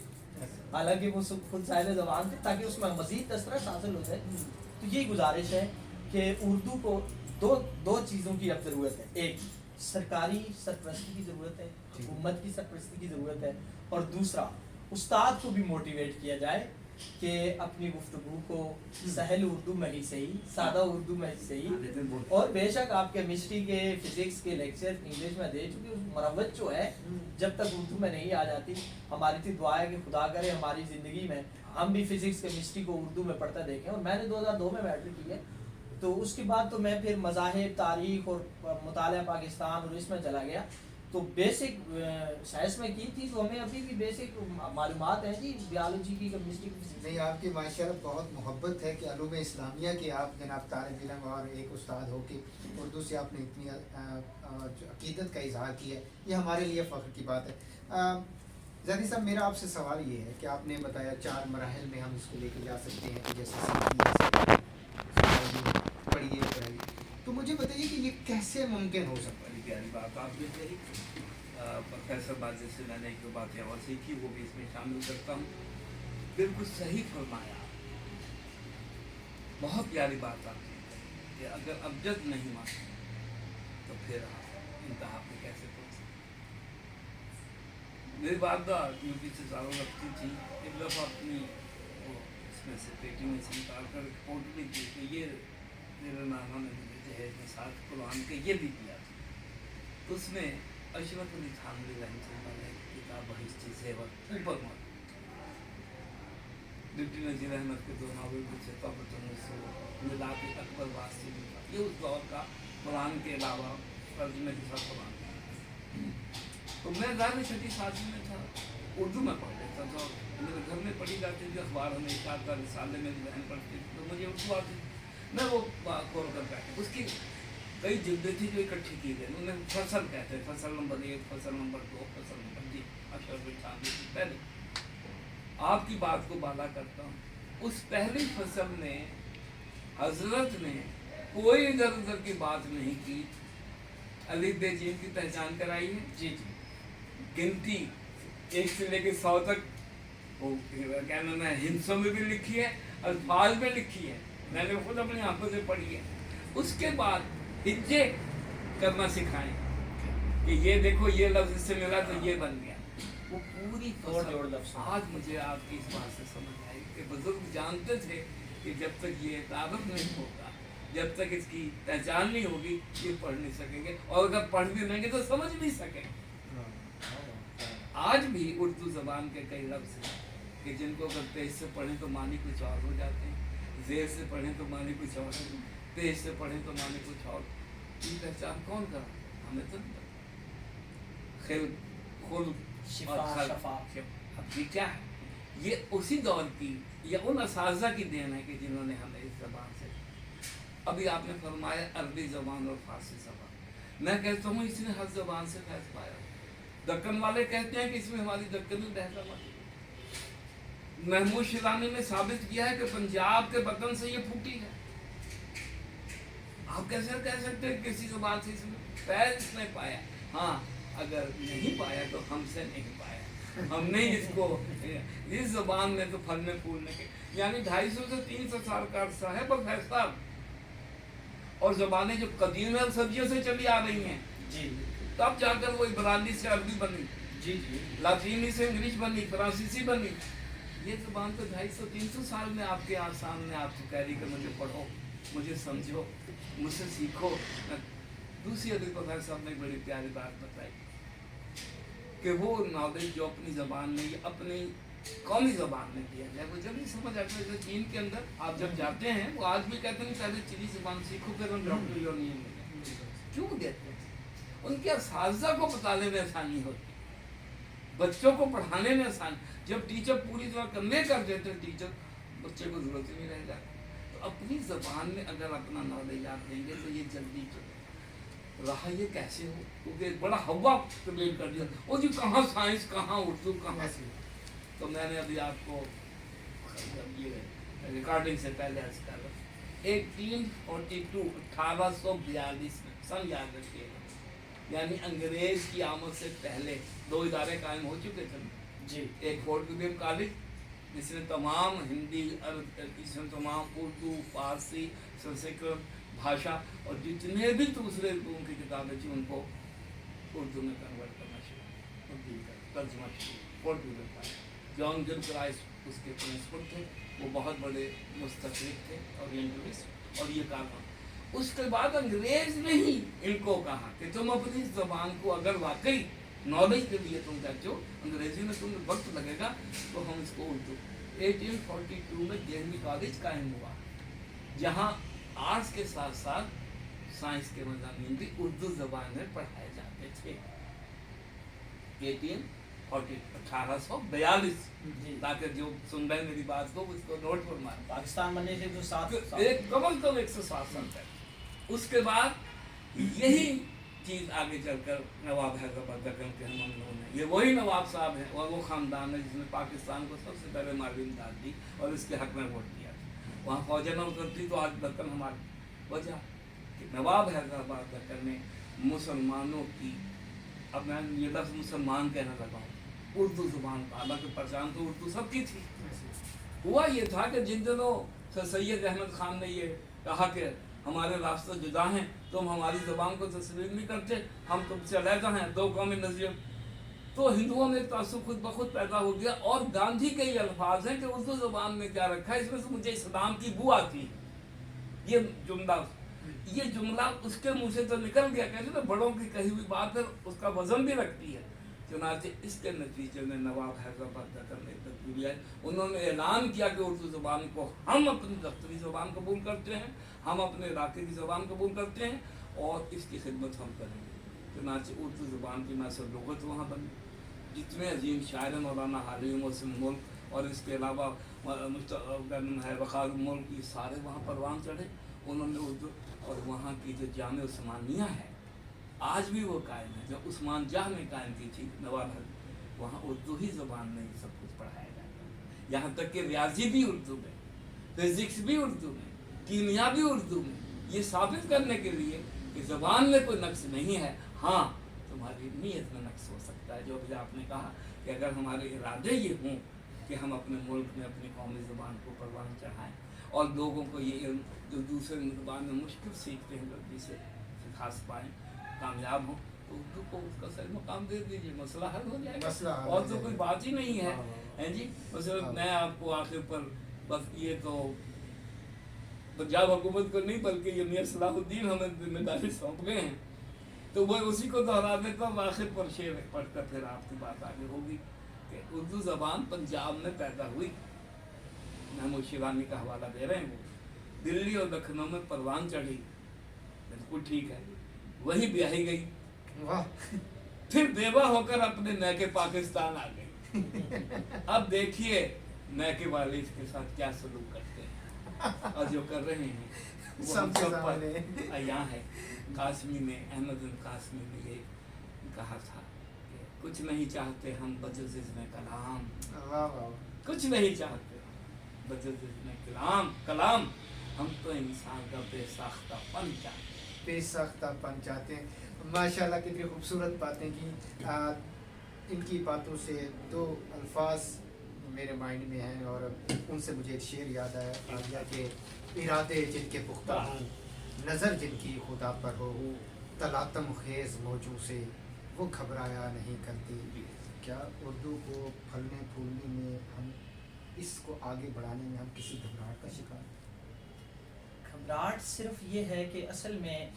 حالانکہ وہ خود صاحب زبان تھے، تاکہ اس میں مزید دسترس حاصل ہو جائے. تو یہی گزارش ہے کہ اردو کو دو چیزوں کی اب ضرورت ہے. ایک سرکاری سرپرستی کی ضرورت ہے، حکومت کی سرپرستی کی ضرورت ہے، اور دوسرا استاد کو بھی موٹیویٹ کیا جائے کہ اپنی گفتگو کو سہل اردو میں ہی صحیح، سادہ اردو میں ہی صحیح. اور بے شک آپ کیمسٹری کے، فزکس کے لیکچر انگلش میں دے چکے، مروت جو ہے جب تک اردو میں نہیں آ جاتی. ہماری تھی دعا ہے کہ خدا کرے ہماری زندگی میں ہم بھی فزکس کیمسٹری کو اردو میں پڑھتا دیکھیں. اور میں نے 2002 میں میٹرک کی ہے، تو اس کے بعد تو میں پھر مذاہب، تاریخ اور مطالعہ پاکستان اور اس میں چلا گیا. تو بیسک سائنس میں کی تھی، تو ہمیں ابھی بھی بیسک معلومات ہیں جی، بیالوجی کی، کیمسٹری کی. نہیں، آپ کی ماشاءاللہ بہت محبت ہے کہ علوم اسلامیہ کے آپ جناب طالب علم اور ایک استاد ہو کے اردو سے آپ نے اتنی عقیدت کا اظہار کیا ہے، یہ ہمارے لیے فخر کی بات ہے. زیدی صاحب، میرا آپ سے سوال یہ ہے کہ آپ نے بتایا 4 مراحل میں ہم اس کو لے کے جا سکتے ہیں، جیسے پڑھیے پڑھائیے. تو مجھے بتائیے کہ یہ کیسے ممکن ہو سکتا ہے؟ بڑی پیاری بات آپ نے کہی. پروفیسر بات جیسے میں نے جو باتیں اور سیکھی وہ بھی اس میں شامل کرتا ہوں. بالکل صحیح فرمایا، بہت پیاری بات آپ نے کہی کہ اگر ابجد نہیں مانا تو پھر آپ انتہا پہ کیسے پہنچ سکتے. میری والدہ یو پی سے سالوں رکھتی تھی، ایک دفعہ اپنی وہ اس میں سے پیٹی میں سے نکال کر رپورٹ بھی دی کہ یہ میرے نانا نے مجھے جہیز میں ساتھ قرآن کے یہ بھی دیا تھا. اس میں اشرف علی تھانوی رحمۃ اللہ علیہ کی کتاب بہشتی زیور اوپر موجود. ڈپٹی نذیر احمد کے 2 ناول بھی تھے، قبر ملاق اکبر واسطی بھی تھا. یہ اس دور کا قرآن کے علاوہ ترجمے کے ساتھ قرآن. تو میں ظاہر 6ٹی 7ویں میں تھا، اردو میں پڑھ لیتا تھا. میرے گھر میں پڑھی جاتی تھی، اخبار ہمیں ایک آدھ رسالے میں بہن پڑھتی تھی، تو مجھے اردو آتی تھی. میں وہ کھول کر بیٹھا. اس کی کئی جلدیں تھیں جو اکٹھی کی گئی. انہیں فصل کہتے ہیں، فصل نمبر 1، فصل نمبر 2، فصل نمبر 3. اشرف علی تھانوی کی پہلی. आपकी बात को बाला करता हूँ, उस पहली फसल में हजरत ने कोई इधर उधर की बात नहीं की, अलिफ बे जीम की पहचान कराई है, जी जी गिनती 1 से लेकर 100 तक वो क्या नाम है हिंसों में भी लिखी है, अल्फाज में लिखी है, मैंने खुद अपनी आंखों से पढ़ी है। उसके बाद हिज्जे करना सिखाएं कि ये देखो ये लफ्ज इससे मिला तो ये बन गया, वो पूरी जोड़ जोड़ लफ्ज़। आज मुझे आपकी इस बात से समझ आई कि बुजुर्ग जानते थे कि जब तक ये तारुफ नहीं होगा, जब तक इसकी पहचान नहीं होगी, ये पढ़ नहीं सकेंगे, और अगर पढ़ भी लेंगे तो समझ नहीं सकेंगे। आज भी उर्दू ज़बान के कई लफ्ज़ हैं कि जिनको अगर तेज से पढ़ें तो मानी कुछ और हो जाते हैं, ज़ेर से पढ़ें तो मानी कुछ और, तेज से पढ़ें तो मानी कुछ और। ये पहचान कौन करा? हमें तो नहीं पता। खिल खुल शिफा, और खल, शफा। अब ये क्या है? ये उसी दौर की या उन असाज़ा की देन है कि जिन्होंने हमें इस ज़बान से, अभी आपने फरमाया अरबी ज़बान और फारसी ज़बान, मैं कहता हूँ इसने हर ज़बान से फैज़ पाया। दक्कन वाले कहते हैं कि इसमें हमारी दक्कनी लहजा मौजूद है। महमूद शिरानी ने साबित किया है कि पंजाब के वतन से ये फूटी है। आप कैसे कह सकते हैं किसी ज़बान से इसमें फैज़ इसने पाया? हाँ, अगर नहीं पाया तो हमसे नहीं पाया, हमने इसको इस ज़बान में तो फलने फूलने के यानी 250 से 300 साल का अरसा है प्रोफेसर साहब, और ज़बानें जो कदीम सदियों से चली आ रही हैं, जी तब जाकर वो इब्रानी से अरबी बनी, जी जी लातीनी से इंग्लिश बनी, फ्रांसीसी बनी। ये ज़बान तो 250-300 साल में आपके यहाँ सामने आपको कह रही कि मुझे पढ़ो, मुझे समझो, मुझसे सीखो। दूसरी अभी प्रोफेसर साहब ने बड़ी प्यारी बात बताई कि वो नॉलेज जो अपनी ज़बान में, ये अपनी कौमी ज़बान में दिया जाए, वो जब नहीं समझ आता है। चीन के अंदर आप जब जाते हैं, वो आज भी कहते हैं पहले चीनी ज़बान सीखो फिर हम डॉक्टर यूनियन में। क्यों देते हैं? उनके असाज़ा को बताने में आसानी होती, बच्चों को पढ़ाने में आसान। जब टीचर पूरी तरह कन्वे कर देते हैं, टीचर बच्चे को ज़रूरत ही नहीं रह जाती। तो अपनी ज़बान में अगर अपना नॉलेज आप देंगे तो ये जल्दी चले। रहा ये कैसे हो, क्योंकि बड़ा हवा क्रिएट कर दिया, वो जी कहाँ साइंस, कहाँ उर्दू, कहाँ से। तो मैंने अभी आपको ये रिकॉर्डिंग से पहले अर्ज कर रहा, 1842 1842 में सन याद रखिएगा, यानी अंग्रेज की आमद से पहले 2 इदारे कायम हो चुके थे जी। एक फोर्ट विलियम कॉलेज जिसमें तमाम हिंदी, इसमें तमाम उर्दू, फारसी, संस्कृत भाषा और जितने भी दूसरे उनकी किताबें थी उनको उर्दू में कन्वर्ट करना शुरू, तर्जुमा शुरू। Fort William college, John Gibbs rice उसके प्रिंसिपल थे, वो बहुत बड़े मुस्तशरिक थे ओरिएंटलिस्ट, और ये काम। उसके बाद अंग्रेज ने ही इनको कहा कि तुम अपनी ज़बान को अगर वाकई नॉलेज के लिए तुम कहते हो, अंग्रेजी में तुम्हें वक्त लगेगा, तो हम इसको उर्दू। 1842 में जेएनवी कॉलेज कायम हुआ, जहाँ आर्ट्स के साथ साथ साइंस के मज़ामीन भी उर्दू ज़बान में पढ़ाए जाते थे। 1842 जी। ताकि जो सुन रहे मेरी बात को उसको नोट पर मार। पाकिस्तान बनने से तो 7 एक कम 107 साल तक। उसके बाद यही चीज़ आगे चलकर नवाब हैदराबाद दक्कन के हम लोग हैं, ये वही नवाब साहब हैं और वो ख़ानदान है जिसने पाकिस्तान को सबसे पहले मालूम दाद दी और इसके हक में वोट दिया। वहाँ फौजें न उतरती तो आज दक्कन हमारी वजह कि नवाब हैदराबाद दक्कन ने मुसलमानों की, अब मैं ये लफ्ज़ मुसलमान कहने लगा हूँ, उर्दू ज़ुबान का, हालांकि पहचान तो उर्दू सबकी थी। हुआ ये था कि जिन दिनों सर सैयद अहमद ख़ान ने ये कहा कि हमारे रास्ते जुदा हैं, तुम हमारी ज़बान को तस्लीम नहीं करते, हम तुमसे अलहदा हैं, 2 कौमी नज़रिए, तो हिंदुओं में तासुब खुद ब खुद पैदा हो गया। और गांधी के ये अल्फाज हैं कि उर्दू ज़बान में क्या रखा है, इसमें से मुझे इस्लाम की बू आती है। ये जुमला उसके मुँह से तो निकल गया, कहते ना बड़ों की कही हुई बात है, उसका वज़न भी रखती है। चुनांचे इसके नतीजे में नवाब हैदराबाद दक्कन ने तब्दीली आई, उन्होंने ऐलान किया कि उर्दू ज़बान को हम अपनी दफ्तरी ज़बान कबूल करते हैं, हम अपने इलाके की ज़बान कबूल करते हैं और इसकी खिदमत हम करेंगे। चुनांचे उर्दू ज़बान की नस्ल लुग़त वहाँ बनी। जितने अजीम शायर मौलाना हालिम मोहसिन मुल्क और इसके अलावा है वक़ार मुल्क, ये सारे वहाँ परवान चढ़े, उन्होंने उर्दू, और वहाँ की जो जामे उस्मानिया है आज भी वो कायम है, जो उस्मान जाह ने कायम की थी नवाब, वहाँ उर्दू ही ज़बान में सब कुछ पढ़ाया जाता है। यहाँ तक कि रियाजी भी उर्दू में, फिजिक्स भी उर्दू में, कीमिया भी उर्दू में, ये साबित करने के लिए कि ज़बान में कोई नक्श नहीं है। हाँ, तुम्हारी नीयत में नक्श हो सकता है, जो भी आपने कहा कि अगर हमारे इरादे ये हों कि हम अपने मुल्क में अपनी कौमी ज़बान को परवान चढ़ाएँ और लोगों को ये इल्म जो दूसरे ज़बान में मुश्किल सीखते हैं जल्दी से सिखा पाएँ, कामयाब हों, तो उर्दू को उसका सही मकाम दे दीजिए, मसला हल हो जाएगा। मसला हल और हो तो कोई जाएगा। बात ही नहीं है, हाँ, हैं जी। बस हाँ। मैं आपको आखिर पर बस ये तो पंजाब हुकूमत को नहीं बल्कि ये मियां सलाहुद्दीन हमें जिम्मेदारी सौंप गए हैं, तो वह उसी को दोहरा देता हूँ आखिर पर शेर पढ़कर फिर आपकी बात आगे होगी कि उर्दू ज़बान पंजाब में पैदा हुई। महमूद शिवानी का हवाला दे रहे हैं, वो दिल्ली और लखनऊ में परवान चढ़ी, बिल्कुल ठीक है, वही ब्याही गई, वाह, फिर बेवा होकर अपने नैके पाकिस्तान आ गई। अब देखिए नैके वाले इसके साथ क्या सलूक करते हैं, और जो कर रहे हैं वो हम सबके सब सामने। पर अयां है। कासमी ने, अहमद बिन कासमी ने ये कहा था कि कुछ नहीं चाहते हम बजुज़ में कलाम, वाह वाह, कुछ नहीं चाहते बजुज़ में कलाम, हम तो इंसान का बेसाख्तापन चाहते हैं। बेसाख्तापन चाहते हैं। माशाल्लाह कितनी खूबसूरत बातें की। इनकी बातों से दो अल्फाज मेरे माइंड में हैं और उनसे मुझे एक शेर याद आ गया कि इरादे जिनके पुख्ता हों, नज़र जिनकी खुदा पर हो, तलातम खेज़ मौजू से वो घबराया नहीं करती। क्या उर्दू को फलने फूलने में, हम इसको आगे बढ़ाने में हम किसी घबराहट का शिकार? घबराहट सिर्फ ये है कि असल में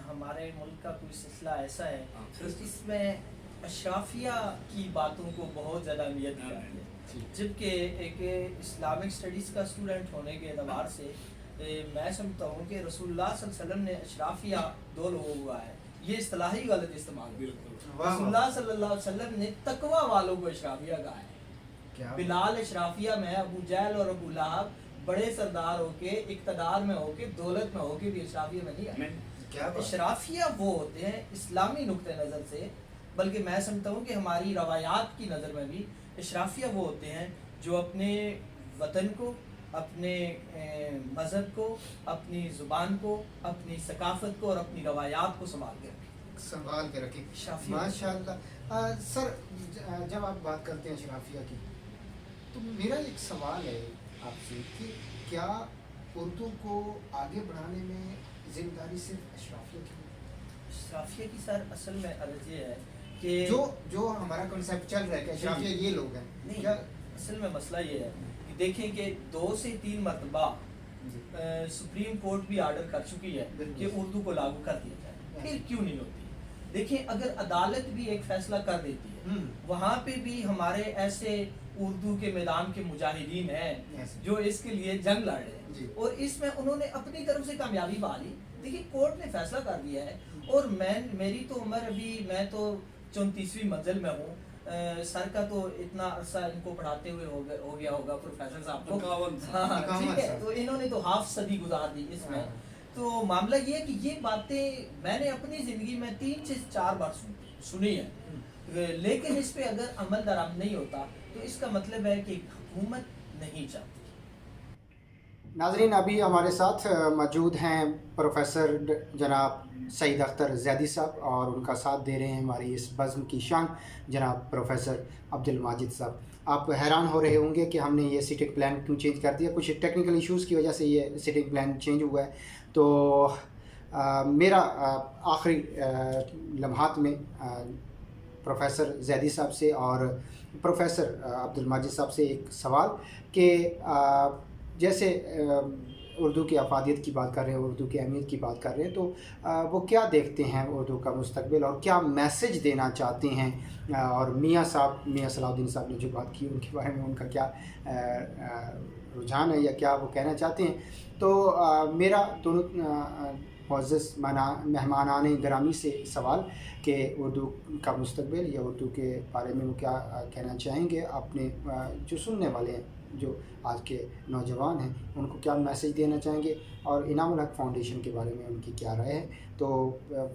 हमारे मुल्क का कोई सिलसिला ऐसा है कि इसमें अशराफिया की बातों को बहुत ज़्यादा अहमियत दी जाती है, जबकि एक इस्लामिक स्टडीज़ का स्टूडेंट होने के एतबार से मैं समझता हूँ कि रसूलुल्लाह सल्लल्लाहु अलैहि वसल्लम ने अशराफिया दो लोगों को है, ये इस्तिलाही गलत इस्तेमाल है। रसूलुल्लाह सल्लल्लाहु अलैहि वसल्लम ने तकवा वालों को अशराफिया कहा है। क्या बिलाल अशराफिया में, अबू जहल और अबू लहब बड़े सरदार होके, इक़्तिदार में होके, दौलत में होके भी अशराफिया में नहीं आए। क्या बात? अशराफिया वो होते हैं इस्लामी नुक्ते नज़र से, बल्कि मैं समझता हूँ कि हमारी रवायात की नज़र में भी अशराफिया वो होते हैं जो अपने वतन को, अपने मज़हब को, अपनी ज़ुबान को, अपनी सकाफ़त को और अपनी रवायात को संभाल के रखें। रखें। माशाल्लाह। सर, जब आप बात करते हैं अशराफिया की, तो मेरा एक सवाल है आपसे कि क्या उर्दू को आगे बढ़ाने में जिम्मेदारी सिर्फ अशराफिया की है? अशराफिया की सर असल में अर्ज़ ये है कि जो हमारा कॉन्सेप्ट चल रहा है कि अशराफिया ये लोग हैं, नहीं, क्या? असल में मसला ये है कि देखें कि 2 से 3 मरतबा सुप्रीम कोर्ट भी आर्डर कर चुकी है कि उर्दू को लागू कर दिया जाए, फिर क्यों नहीं होती? देखिए, अगर अदालत भी एक फैसला कर देती है, वहाँ पे भी हमारे ऐसे उर्दू के मैदान के मुजाहिदीन हैं जो इसके लिए जंग लड़ रहे हैं और इसमें उन्होंने अपनी तरफ से कामयाबी पा ली। देखिए, कोर्ट ने फैसला कर दिया है और मेरी तो उम्र अभी, मैं तो 34वीं मंजिल में हूँ। सर का तो इतना अरसा इनको पढ़ाते हुए हो गया होगा प्रोफेसर साहब को। 51 हाँ, ठीक है, तो इन्होंने तो हाफ सदी गुजार दी इसमें। तो मामला ये है कि ये बातें मैंने अपनी ज़िंदगी में 3 से 4 बार सुनी है, लेकिन इस पे अगर अमल दरामद नहीं होता तो इसका मतलब है कि हुकूमत नहीं चाहती। नाज़रीन, अभी हमारे साथ मौजूद हैं प्रोफेसर जनाब सईद अख्तर ज़ैदी साहब और उनका साथ दे रहे हैं हमारी इस बज़्म की शान जनाब प्रोफेसर अब्दुल माजिद साहब। आप हैरान हो रहे होंगे कि हमने ये सीटिंग प्लान क्यों चेंज कर दिया। कुछ टेक्निकल इश्यूज़ की वजह से ये सीटिंग प्लान चेंज हुआ है। तो मेरा आखिरी लम्हात में प्रोफेसर ज़ैदी साहब से और प्रोफेसर अब्दुल माजिद साहब से एक सवाल कि जैसे उर्दू की अफादियत की बात कर रहे हैं, उर्दू की अहमियत की बात कर रहे हैं, तो वो क्या देखते हैं उर्दू का मुस्तकबिल और क्या मैसेज देना चाहते हैं, और मियां सलाहुद्दीन साहब ने जो बात की उनके बारे में उनका क्या रुझान है या क्या वो कहना चाहते हैं। तो मेरा दोनों मुअज़्ज़ज़ मेहमानान गिरामी से सवाल कि उर्दू का मुस्तकबिल या उर्दू के बारे में वो क्या कहना चाहेंगे, अपने जो सुनने वाले हैं, जो आज के नौजवान हैं, उनको क्या मैसेज देना चाहेंगे और इनामुल हक फाउंडेशन के बारे में उनकी क्या राय है। तो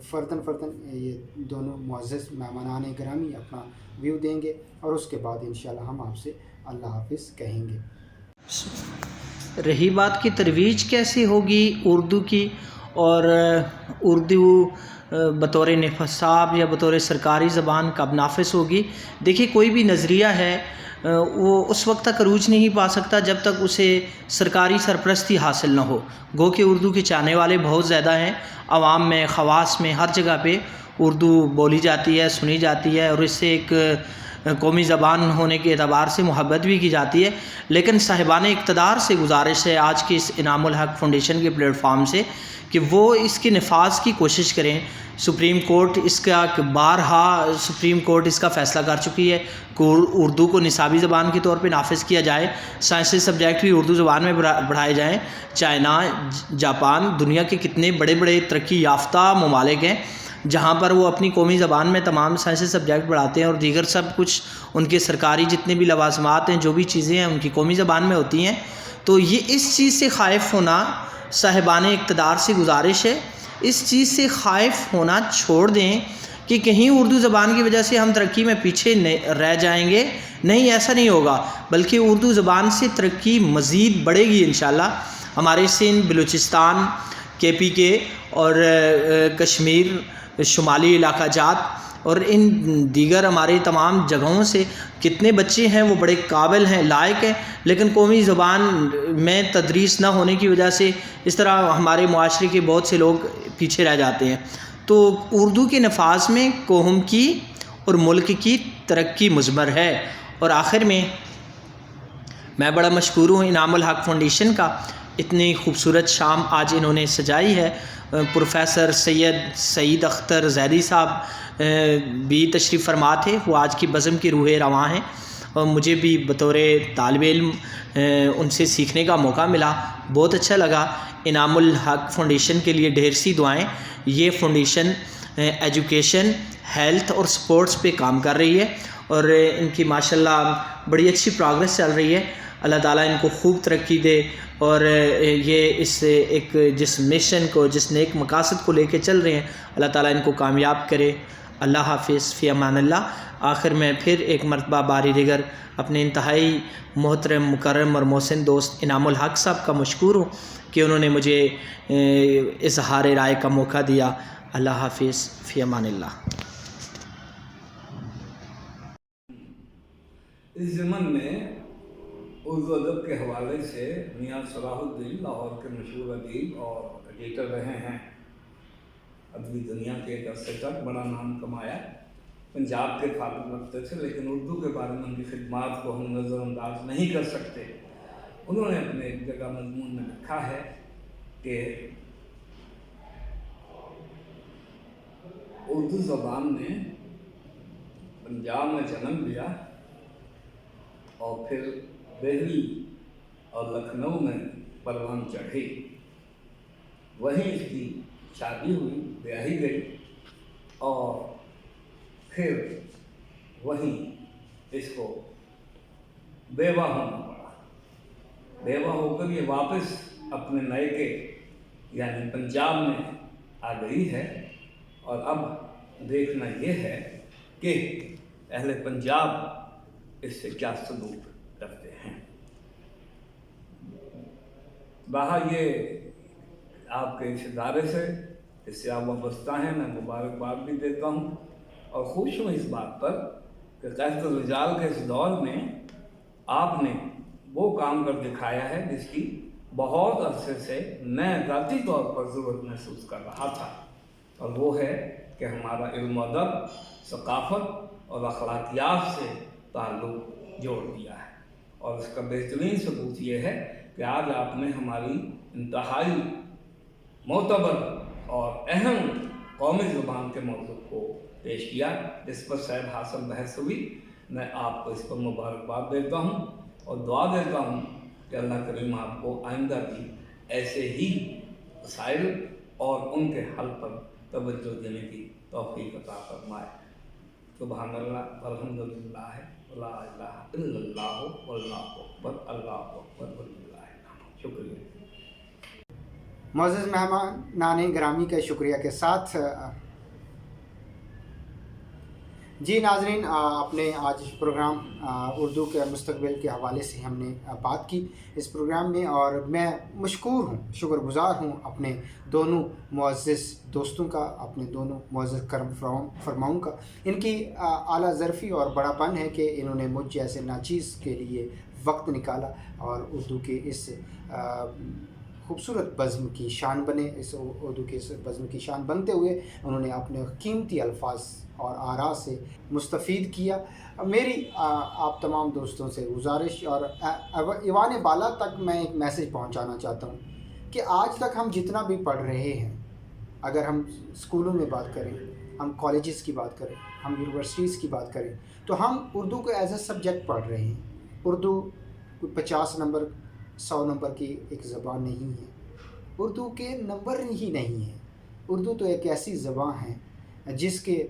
फ़र्दन ये दोनों मुअज़्ज़ज़ मेहमानान गिरामी अपना व्यू देंगे और उसके बाद इंशाल्लाह हम आपसे اللہ حافظ کہیں گے۔ رہی بات کی ترویج کیسی ہوگی اردو کی، اور اردو بطور نصاب یا بطور سرکاری زبان کب نافذ ہوگی؟ دیکھیے، کوئی بھی نظریہ ہے وہ اس وقت تک عروج نہیں پا سکتا جب تک اسے سرکاری سرپرستی حاصل نہ ہو۔ گو کہ اردو کے چاہنے والے بہت زیادہ ہیں، عوام میں، خواص میں، ہر جگہ پہ اردو بولی جاتی ہے، سنی جاتی ہے، اور اس سے ایک قومی زبان ہونے کے اعتبار سے محبت بھی کی جاتی ہے۔ لیکن صاحبان اقتدار سے گزارش ہے آج کی اس انعام الحق فاؤنڈیشن کے پلیٹ فارم سے کہ وہ اس کے نفاذ کی کوشش کریں۔ سپریم کورٹ اس کا بارہا سپریم کورٹ اس کا فیصلہ کر چکی ہے کہ اردو کو نصابی زبان کے طور پہ نافذ کیا جائے، سائنسی سبجیکٹ بھی اردو زبان میں پڑھائے جائیں۔ چائنا، جاپان، دنیا کے کتنے بڑے بڑے ترقی یافتہ ممالک ہیں جہاں پر وہ اپنی قومی زبان میں تمام سائنسی سبجیکٹ پڑھاتے ہیں، اور دیگر سب کچھ ان کے سرکاری جتنے بھی لوازمات ہیں، جو بھی چیزیں ہیں، ان کی قومی زبان میں ہوتی ہیں۔ تو یہ اس چیز سے خائف ہونا، صاحبان اقتدار سے گزارش ہے، اس چیز سے خائف ہونا چھوڑ دیں کہ کہیں اردو زبان کی وجہ سے ہم ترقی میں پیچھے رہ جائیں گے۔ نہیں، ایسا نہیں ہوگا، بلکہ اردو زبان سے ترقی مزید بڑھے گی انشاءاللہ۔ ہمارے سندھ، بلوچستان، KP کے اور کشمیر، شمالی علاقہ جات اور ان دیگر ہمارے تمام جگہوں سے کتنے بچے ہیں وہ بڑے قابل ہیں، لائق ہیں، لیکن قومی زبان میں تدریس نہ ہونے کی وجہ سے اس طرح ہمارے معاشرے کے بہت سے لوگ پیچھے رہ جاتے ہیں۔ تو اردو کے نفاذ میں قوم کی اور ملک کی ترقی مضمر ہے۔ اور آخر میں بڑا مشکور ہوں انعام الحق فاؤنڈیشن کا، اتنی خوبصورت شام آج انہوں نے سجائی ہے۔ پروفیسر سید سعید اختر زیدی صاحب بھی تشریف فرما تھے، وہ آج کی بزم کی روح رواں ہیں، اور مجھے بھی بطور طالب علم ان سے سیکھنے کا موقع ملا، بہت اچھا لگا۔ انعام الحق فاؤنڈیشن کے لیے ڈھیر سی دعائیں۔ یہ فاؤنڈیشن ایجوکیشن، ہیلتھ اور سپورٹس پہ کام کر رہی ہے، اور ان کی ماشاءاللہ بڑی اچھی پروگرس چل رہی ہے۔ اللہ تعالیٰ ان کو خوب ترقی دے، اور یہ اس ایک جس مشن کو، جس نیک مقاصد کو لے کے چل رہے ہیں، اللہ تعالیٰ ان کو کامیاب کرے۔ اللہ حافظ، فی امان اللہ۔ آخر میں پھر ایک مرتبہ باری دیگر اپنے انتہائی محترم، مکرم اور محسن دوست انعام الحق صاحب کا مشکور ہوں کہ انہوں نے مجھے اظہار رائے کا موقع دیا۔ اللہ حافظ، فی امان اللہ۔ اس ضمن میں اردو ادب کے حوالے سے میاں صلاح الدین لاہور کے مشہور ادیب اور ایڈیٹر رہے ہیں، ادبی دنیا کے ایک عرصے تک بڑا نام کمایا، پنجاب کے خاطر رکھتے تھے، لیکن اردو کے بارے میں ان کی خدمات کو ہم نظر انداز نہیں کر سکتے۔ انہوں نے اپنے ایک جگہ مضمون میں لکھا ہے کہ اردو زبان نے پنجاب میں جنم لیا اور پھر دہلی اور لکھنؤ میں پروان چڑھی، وہیں اس کی شادی ہوئی، بیاہی گئی، اور پھر وہیں اس کو بیوہ ہونا پڑا۔ بیوہ ہو کر یہ واپس اپنے نئیکے یعنی پنجاب میں آ گئی ہے، اور اب دیکھنا یہ ہے کہ اہل پنجاب اس سے کیا سلوک کرتے ہیں۔ رہا یہ آپ کے اس ادارے سے، اس سے آپ وابستہ ہیں، میں مبارکباد بھی دیتا ہوں، اور خوش ہوں اس بات پر کہ قحط الرجال کے اس دور میں آپ نے وہ کام کر دکھایا ہے جس کی بہت عرصے سے میں ذاتی طور پر ضرورت محسوس کر رہا تھا، اور وہ ہے کہ ہمارا علم و ادب، ثقافت اور اخلاقیات سے تعلق جوڑ دیا ہے۔ اور اس کا بہترین ثبوت یہ ہے کہ آج آپ نے ہماری انتہائی معتبر اور اہم قومی زبان کے موضوع کو پیش کیا، جس پر صاحب حاصل بحث ہوئی۔ میں آپ کو اس پر مبارکباد دیتا ہوں اور دعا دیتا ہوں کہ اللہ کریم آپ کو آئندہ بھی ایسے ہی مسائل اور ان کے حل پر توجہ دینے کی توفیق عطا فرمائے۔ سبحان اللہ والحمدللہ ولا الہ الا اللہ واللہ اکبر، اللہ اکبر وللہ الحمد۔ شکریہ۔ معزز مہمانان گرامی کے شکریہ کے ساتھ جی ناظرین، اپنے آج پروگرام اردو کے مستقبل کے حوالے سے ہم نے بات کی اس پروگرام میں، اور میں مشکور ہوں، شکر گزار ہوں اپنے دونوں معزز دوستوں کا، اپنے دونوں معزز کرم فرماؤں کا۔ ان کی اعلیٰ ظرفی اور بڑا پن ہے کہ انہوں نے مجھ جیسے ناچیز کے لیے وقت نکالا اور اردو کے اس خوبصورت بزم کی شان بنے، اس اردو کے اس بزم کی شان بنتے ہوئے انہوں نے اپنے قیمتی الفاظ اور آراء سے مستفید کیا۔ میری آپ تمام دوستوں سے گزارش اور ایوان بالا تک میں ایک میسیج پہنچانا چاہتا ہوں کہ آج تک ہم جتنا بھی پڑھ رہے ہیں، اگر ہم اسکولوں میں بات کریں، ہم کالجز کی بات کریں، ہم یونیورسٹیز کی بات کریں، تو ہم اردو کو ایز اے سبجیکٹ پڑھ رہے ہیں۔ اردو 50 نمبر 100 نمبر کی ایک زبان نہیں ہے، اردو کے نمبر ہی نہیں ہے۔ اردو تو ایک ایسی زبان ہے جس کے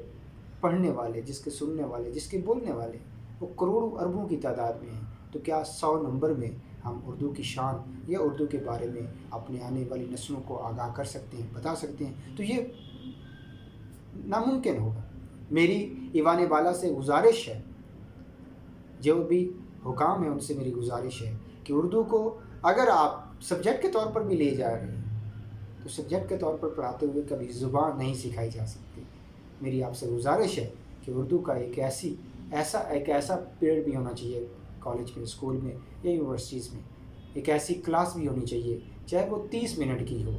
پڑھنے والے، جس کے سننے والے، جس کے بولنے والے وہ کروڑوں اربوں کی تعداد میں ہیں۔ تو کیا 100 نمبر میں ہم اردو کی شان یا اردو کے بارے میں اپنے آنے والی نسلوں کو آگاہ کر سکتے ہیں، بتا سکتے ہیں؟ تو یہ ناممکن ہوگا۔ میری ایوان بالا سے گزارش ہے، جو بھی حکام ہیں ان سے میری گزارش ہے کہ اردو کو اگر آپ سبجیکٹ کے طور پر بھی لے جا رہے ہیں تو سبجیکٹ کے طور پر پڑھاتے ہوئے کبھی زبان نہیں سکھائی جا سکتی۔ میری آپ سے گزارش ہے کہ اردو کا ایک ایسا پیریڈ بھی ہونا چاہیے کالج میں، اسکول میں یا یونیورسٹیز میں، ایک ایسی کلاس بھی ہونی چاہیے چاہے وہ 30 منٹ کی ہو،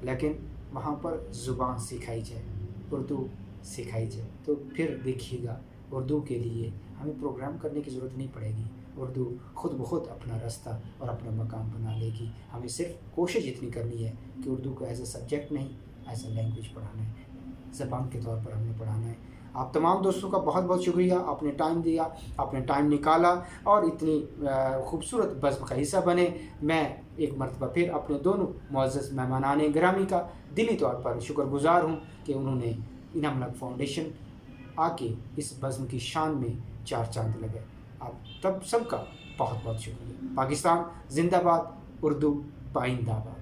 لیکن وہاں پر زبان سکھائی جائے، اردو سکھائی جائے۔ تو پھر دیکھیے گا اردو کے لیے ہمیں پروگرام کرنے کی ضرورت نہیں پڑے گی، اردو خود بخود اپنا راستہ اور اپنا مقام بنا لے گی۔ ہمیں صرف کوشش اتنی کرنی ہے کہ اردو کو ایز اے سبجیکٹ نہیں، ایز اے لینگویج پڑھانا ہے، زبان کے طور پر ہم نے پڑھانا ہے۔ آپ تمام دوستوں کا بہت بہت شکریہ، آپ نے ٹائم دیا، آپ نے ٹائم نکالا اور اتنی خوبصورت بزم کا حصہ بنے۔ میں ایک مرتبہ پھر اپنے دونوں معزز مہمانان گرامی کا دلی طور پر شکر گزار ہوں کہ انہوں نے انعام الحق فاؤنڈیشن آ کے اس بزم کی شان میں 4 چاند لگے۔ آپ سب کا بہت بہت شکریہ۔ پاکستان زندہ باد، اردو پائندہ باد۔